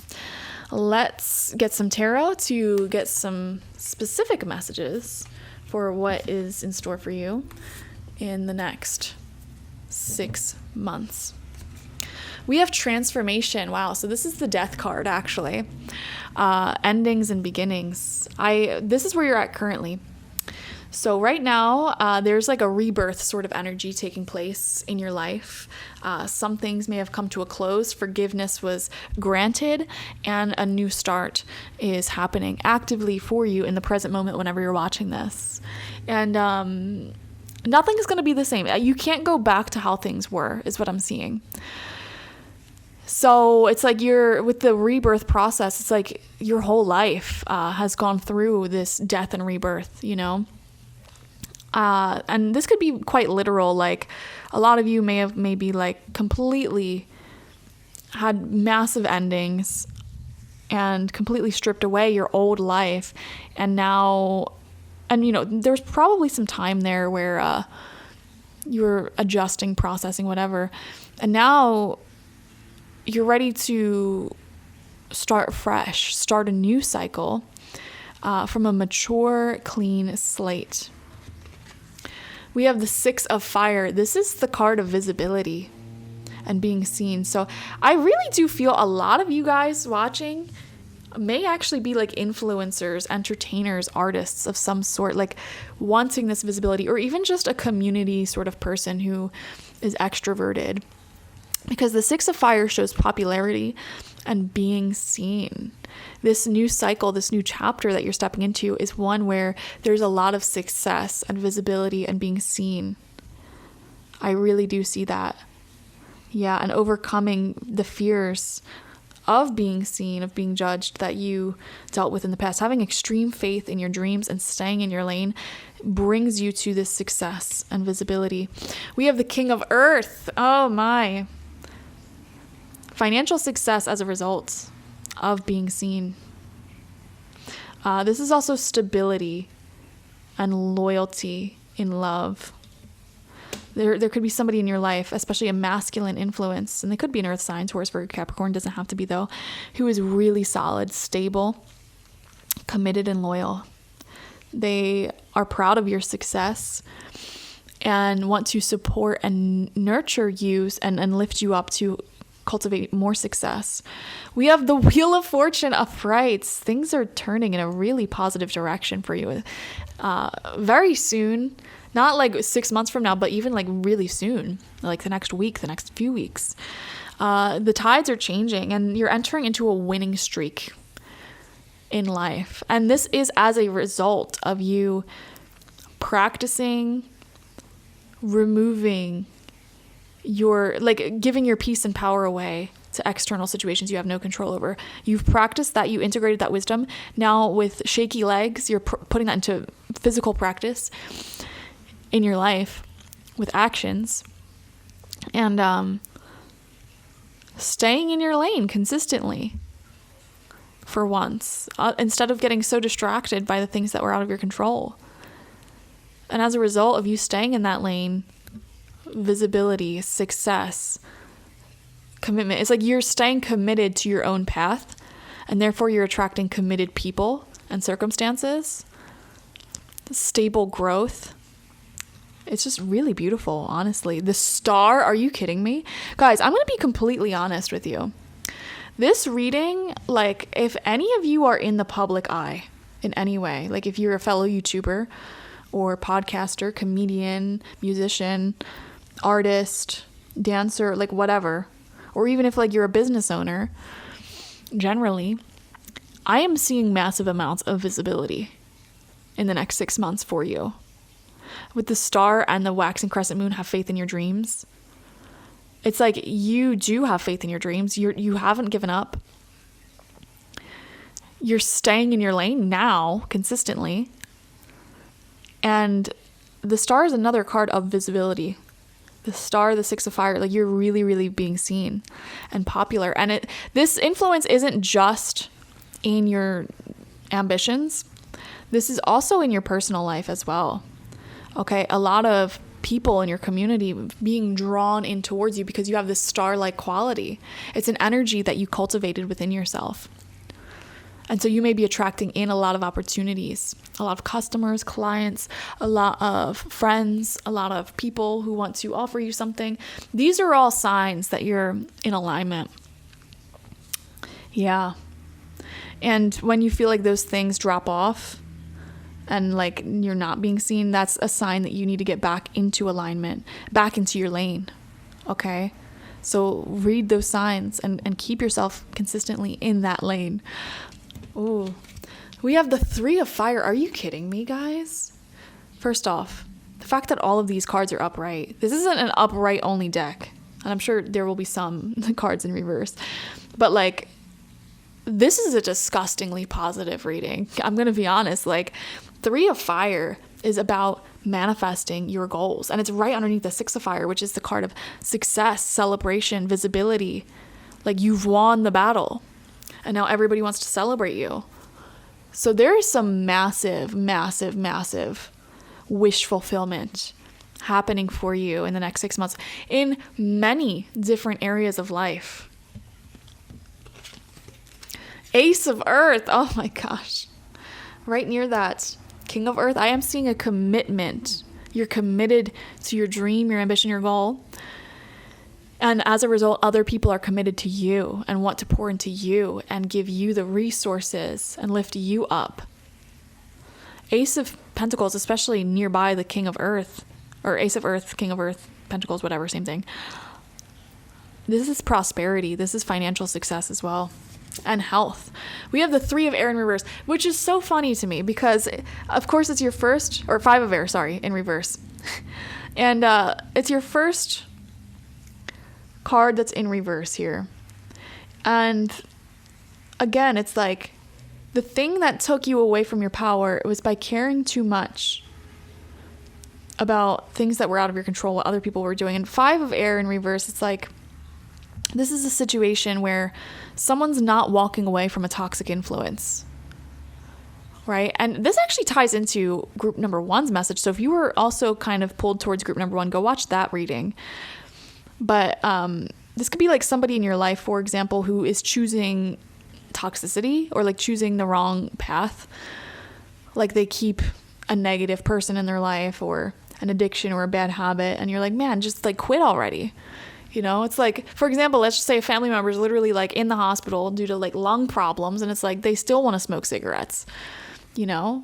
let's get some tarot to get some specific messages for what is in store for you in the next 6 months. We have transformation. Wow, so this is the death card, actually. Endings and beginnings. This is where you're at currently. So right now, there's like a rebirth sort of energy taking place in your life. Some things may have come to a close. Forgiveness was granted, and a new start is happening actively for you in the present moment whenever you're watching this. And nothing is going to be the same. You can't go back to how things were, is what I'm seeing. So it's like with the rebirth process, it's like your whole life has gone through this death and rebirth, you know? And this could be quite literal. Like a lot of you may have maybe like completely had massive endings and completely stripped away your old life. And now, and you know, there's probably some time there where you were adjusting, processing, whatever. And now you're ready to start fresh, start a new cycle from a mature, clean slate. We have the 6 of Fire. This is the card of visibility and being seen. So I really do feel a lot of you guys watching may actually be like influencers, entertainers, artists of some sort, like wanting this visibility, or even just a community sort of person who is extroverted. Because the 6 of Fire shows popularity and being seen. This new cycle, this new chapter that you're stepping into is one where there's a lot of success and visibility and being seen. I really do see that. Yeah, and overcoming the fears of being seen, of being judged that you dealt with in the past. Having extreme faith in your dreams and staying in your lane brings you to this success and visibility. We have the King of Earth. Oh my. Financial success as a result of being seen. This is also stability and loyalty in love. There could be somebody in your life, especially a masculine influence, and they could be an earth sign, Taurus, Virgo, Capricorn, doesn't have to be though, who is really solid, stable, committed, and loyal. They are proud of your success and want to support and nurture you and lift you up to cultivate more success. We have the Wheel of Fortune upright. Things are turning in a really positive direction for you very soon. Not like 6 months from now, but even like really soon, like the next week, the next few weeks. The tides are changing and you're entering into a winning streak in life. And this is as a result of you practicing removing giving your peace and power away to external situations you have no control over. You've practiced that, you integrated that wisdom. Now with shaky legs, you're putting that into physical practice in your life with actions and staying in your lane consistently for once, instead of getting so distracted by the things that were out of your control. And as a result of you staying in that lane, visibility, success, commitment. It's like you're staying committed to your own path, and therefore you're attracting committed people and circumstances, stable growth. It's just really beautiful, honestly. The Star, are you kidding me? Guys, I'm going to be completely honest with you. This reading, like if any of you are in the public eye in any way, like if you're a fellow YouTuber or podcaster, comedian, musician, artist, dancer, like whatever, or even if like you're a business owner, generally, I am seeing massive amounts of visibility in the next 6 months for you. With the Star and the waxing crescent moon, have faith in your dreams. It's like you do have faith in your dreams. You haven't given up. You're staying in your lane now consistently. And the Star is another card of visibility. The Star, the 6 of Fire, like you're really, really being seen and popular. And this influence isn't just in your ambitions. This is also in your personal life as well. Okay, a lot of people in your community being drawn in towards you because you have this star-like quality. It's an energy that you cultivated within yourself. And so you may be attracting in a lot of opportunities, a lot of customers, clients, a lot of friends, a lot of people who want to offer you something. These are all signs that you're in alignment. Yeah. And when you feel like those things drop off, and like you're not being seen, that's a sign that you need to get back into alignment, back into your lane. Okay? So read those signs and keep yourself consistently in that lane. Ooh. We have the 3 of Fire. Are you kidding me, guys? First off, the fact that all of these cards are upright. This isn't an upright only deck. And I'm sure there will be some cards in reverse. But like, this is a disgustingly positive reading. I'm going to be honest. Like, 3 of Fire is about manifesting your goals. And it's right underneath the 6 of Fire, which is the card of success, celebration, visibility. Like, you've won the battle. And now everybody wants to celebrate you. So there is some massive, massive, massive wish fulfillment happening for you in the next 6 months in many different areas of life. Ace of Earth. Oh my gosh. Right near that King of Earth, I am seeing a commitment. You're committed to your dream, your ambition, your goal. And as a result, other people are committed to you and want to pour into you and give you the resources and lift you up. Ace of Pentacles, especially nearby the King of Earth, or Ace of Earth, King of Earth, Pentacles, whatever, same thing. This is prosperity. This is financial success as well. And health. We have the 3 of Air in reverse, which is so funny to me because, of course, it's your first, or 5 of Air, sorry, in reverse. And it's your first card that's in reverse here. And again, it's like the thing that took you away from your power was by caring too much about things that were out of your control, what other people were doing. And 5 of Air in reverse, it's like this is a situation where someone's not walking away from a toxic influence, right? And this actually ties into group number 1's message. So if you were also kind of pulled towards group number 1, go watch that reading. But this could be like somebody in your life, for example, who is choosing toxicity or like choosing the wrong path. Like they keep a negative person in their life or an addiction or a bad habit. And you're like, man, just like quit already. You know, it's like, for example, let's just say a family member is literally like in the hospital due to like lung problems. And it's like they still want to smoke cigarettes, you know?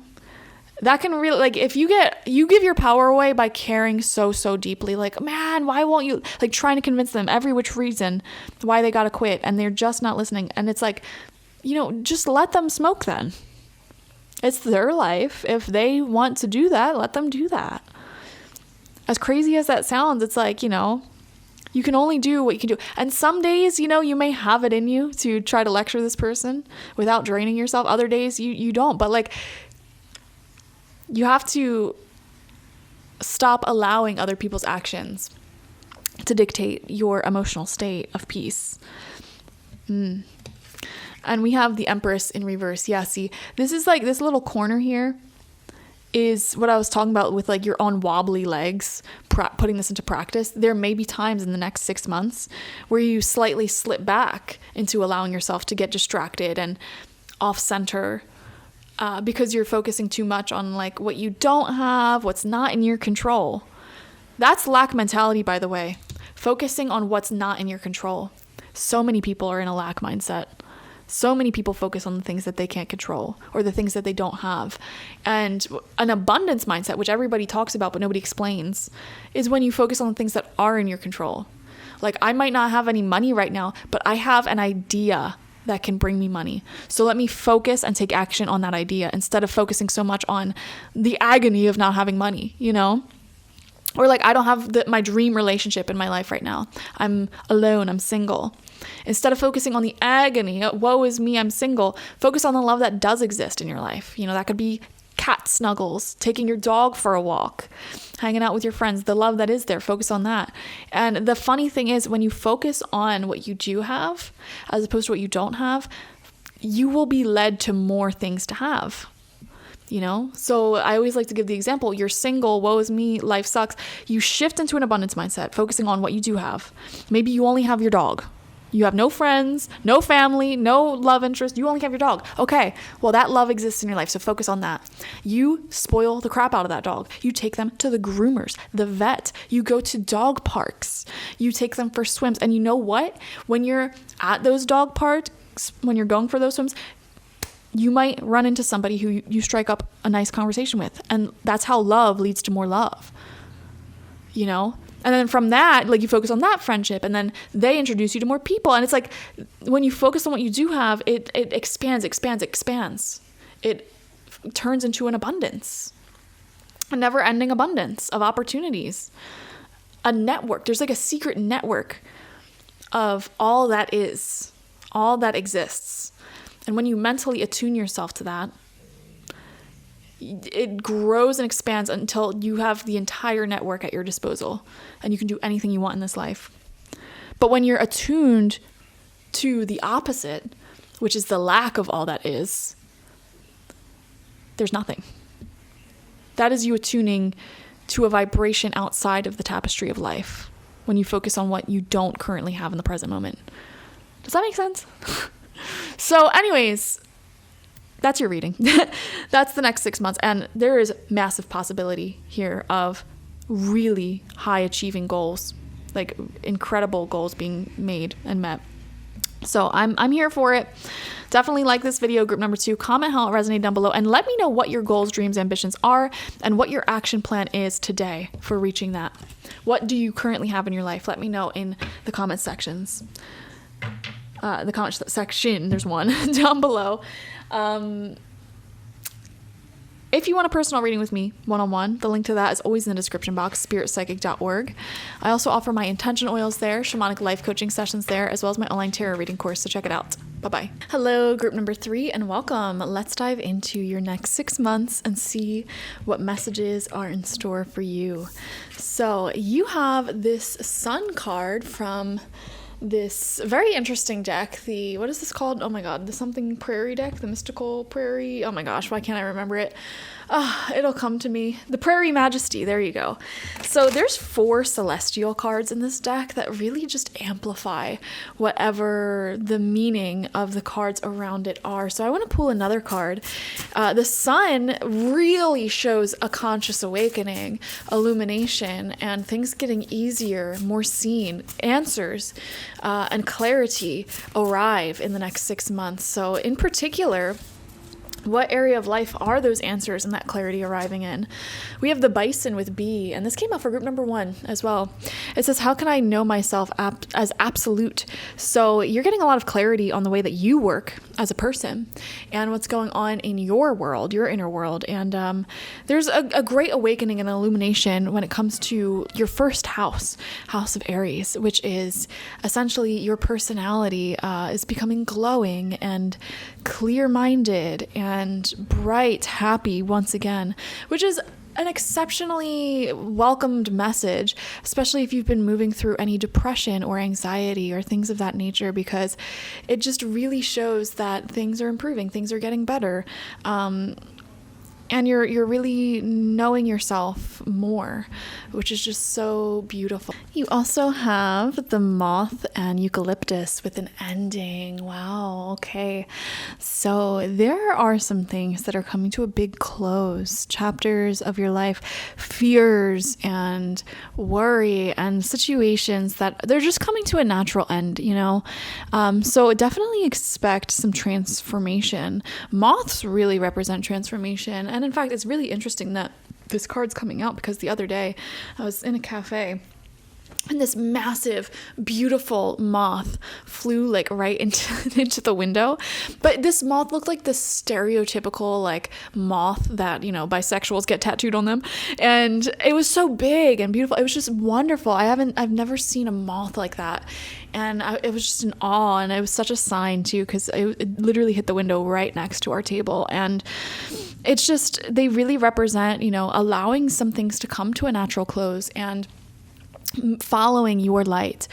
That can really, like, if you give your power away by caring so deeply, like, man, why won't you, like, trying to convince them every which reason why they gotta quit, and they're just not listening. And it's like, you know, just let them smoke then. It's their life. If they want to do that, let them do that. As crazy as that sounds, it's like, you know, you can only do what you can do. And some days, you know, you may have it in you to try to lecture this person without draining yourself. Other days you don't. But like, you have to stop allowing other people's actions to dictate your emotional state of peace. And we have the Empress in reverse. Yeah, see, this is like this little corner here is what I was talking about with like your own wobbly legs, putting this into practice. There may be times in the next 6 months where you slightly slip back into allowing yourself to get distracted and off center. Because you're focusing too much on like what you don't have, what's not in your control. That's lack mentality, by the way. Focusing on what's not in your control. So many people are in a lack mindset. So many people focus on the things that they can't control or the things that they don't have. And an abundance mindset, which everybody talks about but nobody explains, is when you focus on the things that are in your control. Like, I might not have any money right now, but I have an idea that can bring me money. So let me focus and take action on that idea instead of focusing so much on the agony of not having money, you know? Or like, I don't have my dream relationship in my life right now. I'm alone, I'm single. Instead of focusing on the agony, woe is me, I'm single, focus on the love that does exist in your life. You know, that could be cat snuggles, taking your dog for a walk, hanging out with your friends, the love that is there, focus on that. And the funny thing is, when you focus on what you do have, as opposed to what you don't have, you will be led to more things to have, you know? So I always like to give the example, you're single, woe is me, life sucks. You shift into an abundance mindset, focusing on what you do have. Maybe you only have your dog. You have no friends, no family, no love interest. You only have your dog. Okay, well, that love exists in your life, so focus on that. You spoil the crap out of that dog. You take them to the groomers, the vet. You go to dog parks. You take them for swims. And you know what? When you're at those dog parks, when you're going for those swims, You might run into somebody who you strike up a nice conversation with, and that's how love leads to more love, you know? And then from that, like, you focus on that friendship, and then they introduce you to more people. And it's like, when you focus on what you do have, it expands. It turns into an abundance, a never-ending abundance of opportunities, a network. There's like a secret network of all that is, all that exists. And when you mentally attune yourself to that, it grows and expands until you have the entire network at your disposal and you can do anything you want in this life. But when you're attuned to the opposite, which is the lack of all that is, there's nothing. That is you attuning to a vibration outside of the tapestry of life when you focus on what you don't currently have in the present moment. Does that make sense? So anyways, that's your reading. That's the next 6 months. And there is massive possibility here of really high achieving goals, like incredible goals being made and met. So I'm here for it. Definitely like this video, group number 2. Comment how it resonated down below and let me know what your goals, dreams, ambitions are and what your action plan is today for reaching that. What do you currently have in your life? Let me know in the comment sections. The comment section, there's one down below. If you want a personal reading with me, one-on-one, the link to that is always in the description box, spiritpsychic.org. I also offer my intention oils there, shamanic life coaching sessions there, as well as my online tarot reading course, so check it out. Bye-bye. Hello, group number 3, and welcome. Let's dive into your next 6 months and see what messages are in store for you. So you have this Sun card from this very interesting deck, what is this called? Oh my god, the something prairie deck, the mystical prairie. Oh my gosh, why can't I remember it? It'll come to me. The Prairie Majesty, there you go. So there's 4 celestial cards in this deck that really just amplify whatever the meaning of the cards around it are. So I want to pull another card. The Sun really shows a conscious awakening, illumination, and things getting easier, more seen, answers, and clarity arrive in the next 6 months. So in particular, what area of life are those answers and that clarity arriving in? We have the Bison with B, and this came up for group number 1 as well. It says, how can I know myself as absolute? So you're getting a lot of clarity on the way that you work as a person and what's going on in your world, your inner world. And there's a great awakening and illumination when it comes to your first house of Aries, which is essentially your personality is becoming glowing and clear-minded and bright, happy once again, which is an exceptionally welcomed message, especially if you've been moving through any depression or anxiety or things of that nature, because it just really shows that things are improving, things are getting better. And you're really knowing yourself more, which is just so beautiful. You also have the Moth and Eucalyptus with an ending. Wow, okay. So there are some things that are coming to a big close. Chapters of your life, fears and worry and situations that they're just coming to a natural end, you know? So definitely expect some transformation. Moths really represent transformation. And in fact, it's really interesting that this card's coming out because the other day I was in a cafe and this massive, beautiful moth flew like right into the window. But this moth looked like the stereotypical like moth that, you know, bisexuals get tattooed on them. And it was so big and beautiful. It was just wonderful. I've never seen a moth like that. And it was just in awe. And it was such a sign too, because it literally hit the window right next to our table. And it's just, they really represent, you know, allowing some things to come to a natural close and following your light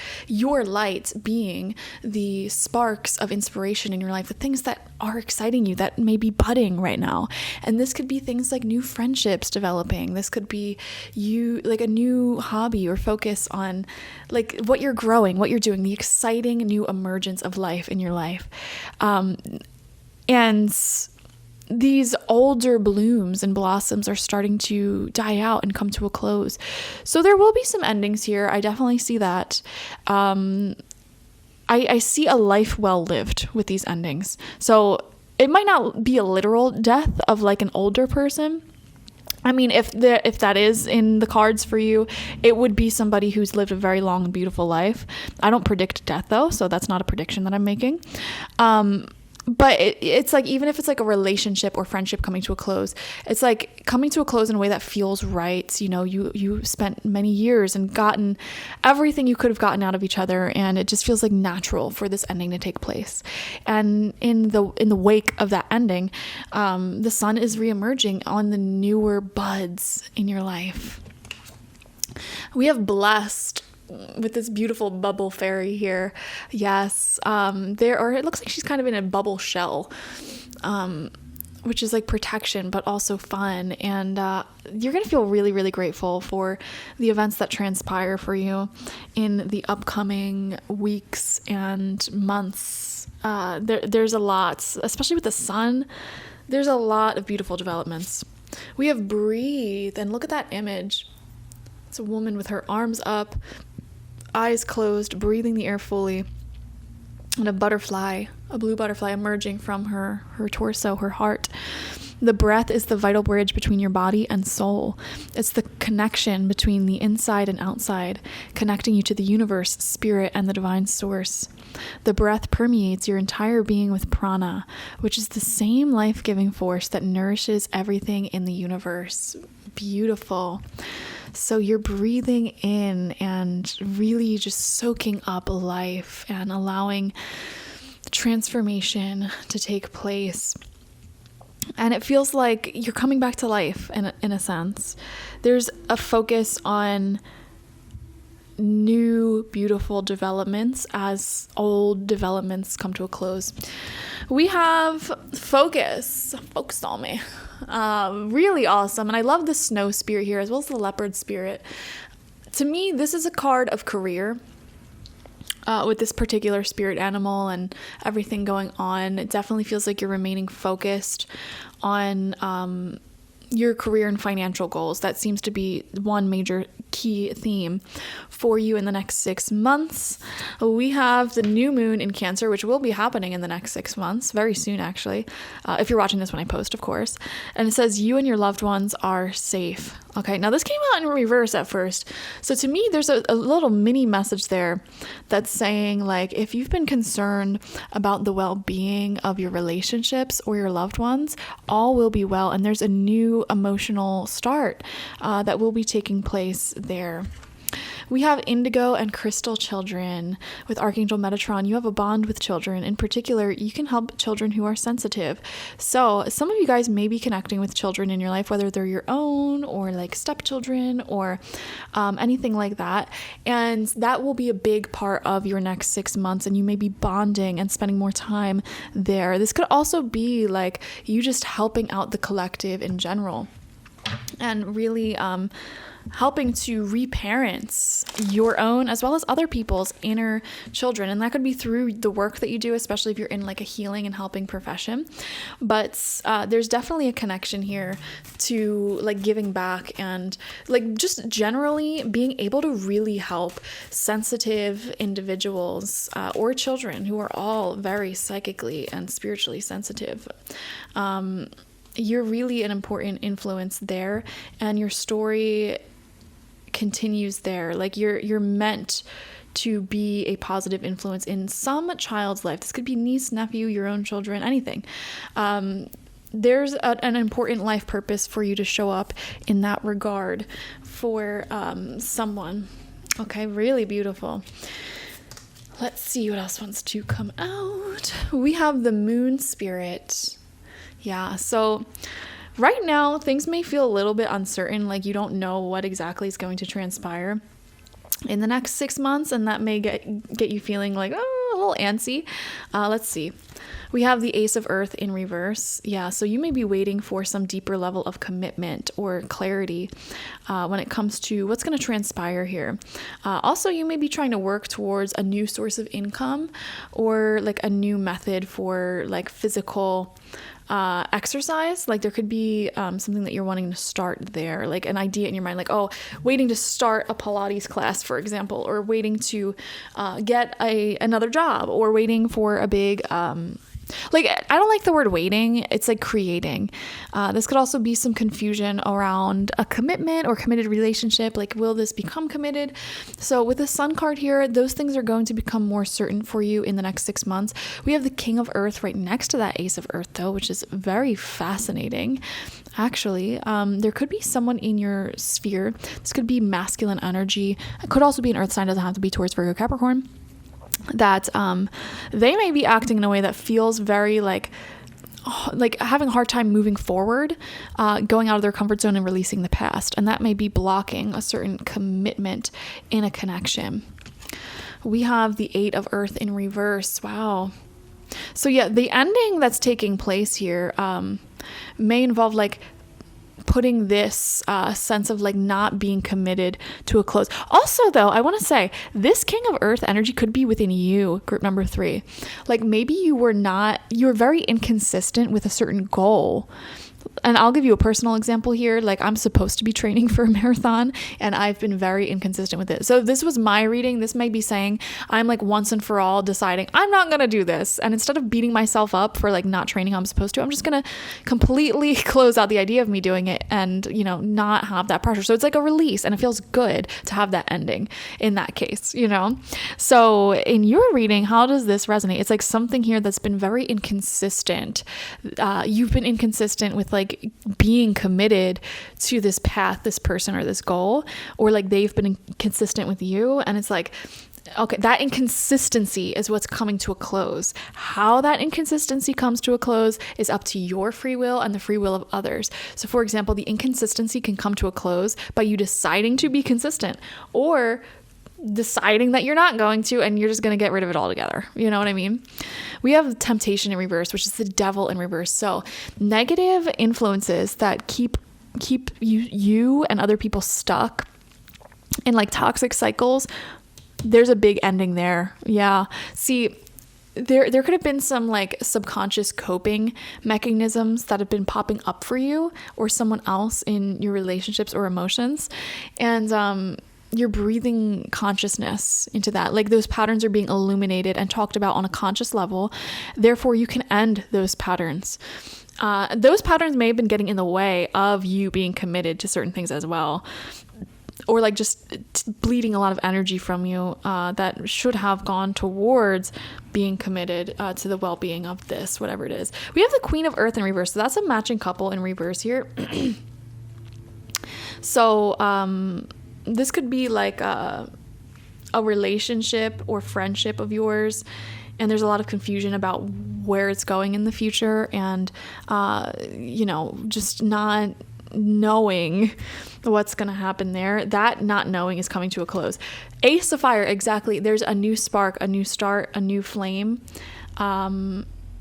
being the sparks of inspiration in your life, the things that are exciting you, that may be budding right now. And this could be things like new friendships developing. This could be you, like a new hobby or focus on like what you're growing, what you're doing, the exciting new emergence of life in your life. And these older blooms and blossoms are starting to die out and come to a close. So there will be some endings here. I definitely see that. I see a life well lived with these endings. So it might not be a literal death of like an older person. I mean, if that is in the cards for you, it would be somebody who's lived a very long and beautiful life. I don't predict death though, so that's not a prediction that I'm making. But it's like, even if it's like a relationship or friendship coming to a close, it's like coming to a close in a way that feels right. You know, you spent many years and gotten everything you could have gotten out of each other, and it just feels like natural for this ending to take place. And in the wake of that ending, the sun is reemerging on the newer buds in your life. We have blessed with this beautiful bubble fairy here. Yes. It looks like she's kind of in a bubble shell, which is like protection, but also fun. And you're going to feel really, really grateful for the events that transpire for you in the upcoming weeks and months. There's a lot, especially with the sun. There's a lot of beautiful developments. We have breathe, and look at that image. It's a woman with her arms up, eyes closed, breathing the air fully, and a blue butterfly emerging from her torso, her heart. The breath is the vital bridge between your body and soul. It's the connection between the inside and outside, connecting you to the universe, spirit, and the divine source. The breath permeates your entire being with prana, which is the same life-giving force that nourishes everything in the universe. Beautiful. So you're breathing in and really just soaking up life and allowing transformation to take place. And it feels like you're coming back to life in a sense. There's a focus on new beautiful developments as old developments come to a close. We have focused on me. Really awesome. And I love the snow spirit here as well as the leopard spirit. To me, this is a card of career. With this particular spirit animal and everything going on, it definitely feels like you're remaining focused on your career and financial goals. That seems to be one major key theme for you in the next 6 months. We have the new moon in Cancer, which will be happening in the next 6 months, very soon actually, if you're watching this when I post, of course. And it says you and your loved ones are safe. Okay, now this came out in reverse at first. So to me, there's a little mini message there that's saying, like, if you've been concerned about the well-being of your relationships or your loved ones, all will be well. And there's a new emotional start that will be taking place there. We have indigo and crystal children with Archangel Metatron. You have a bond with children. In particular, you can help children who are sensitive. So some of you guys may be connecting with children in your life, whether they're your own or like stepchildren or anything like that. And that will be a big part of your next 6 months. And you may be bonding and spending more time there. This could also be like you just helping out the collective in general and really helping to reparent your own as well as other people's inner children. And that could be through the work that you do, especially if you're in like a healing and helping profession. But there's definitely a connection here to like giving back and like just generally being able to really help sensitive individuals or children who are all very psychically and spiritually sensitive. You're really an important influence there, and your story continues there. Like you're meant to be a positive influence in some child's life. This could be niece, nephew, your own children, anything. There's an important life purpose for you to show up in that regard for someone. Okay, really beautiful. Let's see what else wants to come out. We have the moon spirit. Yeah, so right now things may feel a little bit uncertain, like you don't know what exactly is going to transpire in the next 6 months, and that may get you feeling like, oh, a little antsy. Let's see. We have the Ace of Earth in reverse. Yeah, so you may be waiting for some deeper level of commitment or clarity when it comes to what's going to transpire here. Also, you may be trying to work towards a new source of income or like a new method for like physical exercise. Like there could be something that you're wanting to start there, like an idea in your mind, like, oh, waiting to start a Pilates class, for example, or waiting to get another job, or waiting for a big Like, I don't like the word waiting. It's like creating. This could also be some confusion around a commitment or committed relationship. Like, will this become committed? So with the Sun card here, those things are going to become more certain for you in the next 6 months. We have the King of Earth right next to that Ace of Earth, though, which is very fascinating. Actually, there could be someone in your sphere. This could be masculine energy. It could also be an Earth sign. Doesn't have to be Taurus, Virgo, Capricorn. That they may be acting in a way that feels very like having a hard time moving forward, going out of their comfort zone and releasing the past. And that may be blocking a certain commitment in a connection. We have the Eight of Earth in reverse. Wow. So yeah, the ending that's taking place here may involve like putting this sense of like not being committed to a close. Also, though, I want to say this King of Earth energy could be within you, group number 3. Like, maybe you were very inconsistent with a certain goal. And I'll give you a personal example here. Like, I'm supposed to be training for a marathon and I've been very inconsistent with it. So if this was my reading, this may be saying I'm like once and for all deciding I'm not going to do this. And instead of beating myself up for like not training how I'm supposed to, I'm just going to completely close out the idea of me doing it and, you know, not have that pressure. So it's like a release, and it feels good to have that ending in that case, you know? So in your reading, how does this resonate? It's like something here that's been very inconsistent. You've been inconsistent with like being committed to this path, this person, or this goal, or like they've been inconsistent with you. And it's like, okay, that inconsistency is what's coming to a close. How that inconsistency comes to a close is up to your free will and the free will of others. So for example, the inconsistency can come to a close by you deciding to be consistent, or deciding that you're not going to, and you're just going to get rid of it altogether. You know what I mean? We have temptation in reverse, which is the devil in reverse. So negative influences that keep you and other people stuck in like toxic cycles. There's a big ending there. Yeah. See, there could have been some like subconscious coping mechanisms that have been popping up for you or someone else in your relationships or emotions. And, you're breathing consciousness into that. Like, those patterns are being illuminated and talked about on a conscious level. Therefore, you can end those patterns. Those patterns may have been getting in the way of you being committed to certain things as well, or like just bleeding a lot of energy from you that should have gone towards being committed to the well-being of this, whatever it is. We have the Queen of Earth in reverse. So that's a matching couple in reverse here. So, this could be like a relationship or friendship of yours, and there's a lot of confusion about where it's going in the future, and you know, just not knowing what's going to happen there. That not knowing is coming to a close. Ace of Fire, exactly. There's a new spark, a new start, a new flame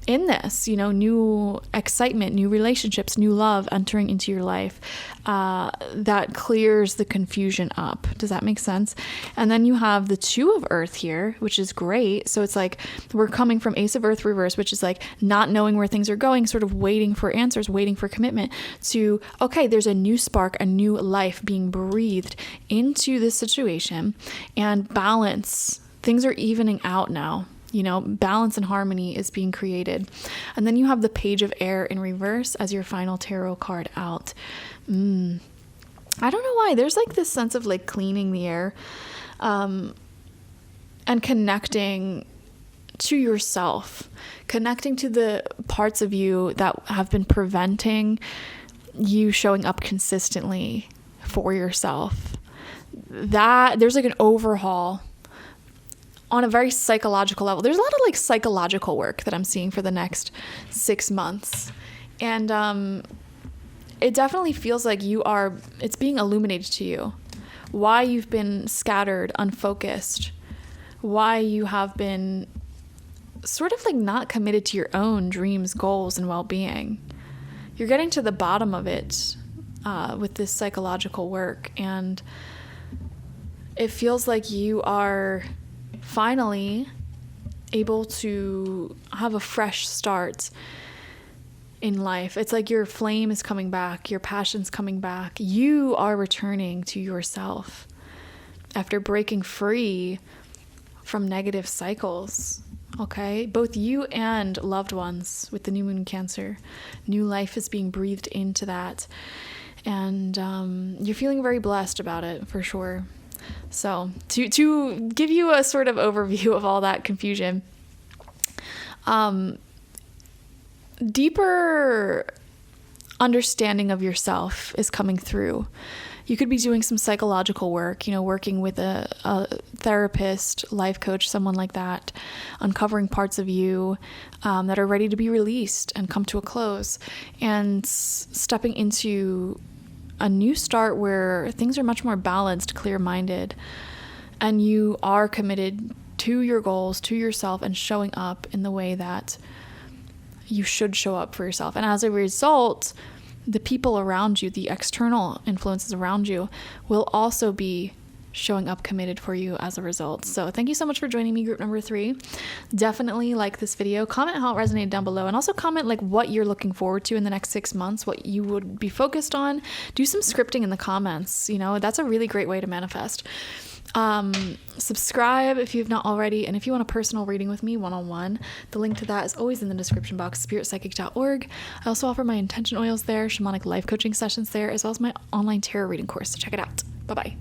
in this, you know, new excitement, new relationships, new love entering into your life that clears the confusion up. Does that make sense? And then you have the Two of Earth here, which is great. So it's like we're coming from Ace of Earth reverse, which is like not knowing where things are going, sort of waiting for answers, waiting for commitment, to, okay, there's a new spark, a new life being breathed into this situation, and balance. Things are evening out now. You know, balance and harmony is being created. And then you have the Page of Air in reverse as your final tarot card out. I don't know why. There's like this sense of like cleaning the air and connecting to yourself, connecting to the parts of you that have been preventing you showing up consistently for yourself. That there's like an overhaul on a very psychological level. There's a lot of like psychological work that I'm seeing for the next 6 months. And it definitely feels like it's being illuminated to you. Why you've been scattered, unfocused. Why you have been sort of like not committed to your own dreams, goals, and well-being. You're getting to the bottom of it with this psychological work. And it feels like you are finally able to have a fresh start in life. It's like your flame is coming back, your passion's coming back. You are returning to yourself after breaking free from negative cycles okay? Both you and loved ones with the new moon in Cancer. New life is being breathed into that. And you're feeling very blessed about it, for sure. So to give you a sort of overview of all that confusion, deeper understanding of yourself is coming through. You could be doing some psychological work, working with a therapist, life coach, someone like that, uncovering parts of you that are ready to be released and come to a close, and stepping into a new start where things are much more balanced, clear-minded, and you are committed to your goals, to yourself, and showing up in the way that you should show up for yourself. And as a result, the people around you, the external influences around you, will also be showing up committed for you as a result. So thank you so much for joining me, group number 3. Definitely like this video, comment how it resonated down below, and also comment like what you're looking forward to in the next 6 months, what you would be focused on. Do some scripting in the comments. That's a really great way to manifest. Subscribe if you've not already, and if you want a personal reading with me one-on-one, the link to that is always in the description box, spiritpsychic.org. I also offer my intention oils there, shamanic life coaching sessions there, as well as my online tarot reading course, so check it out. Bye-bye.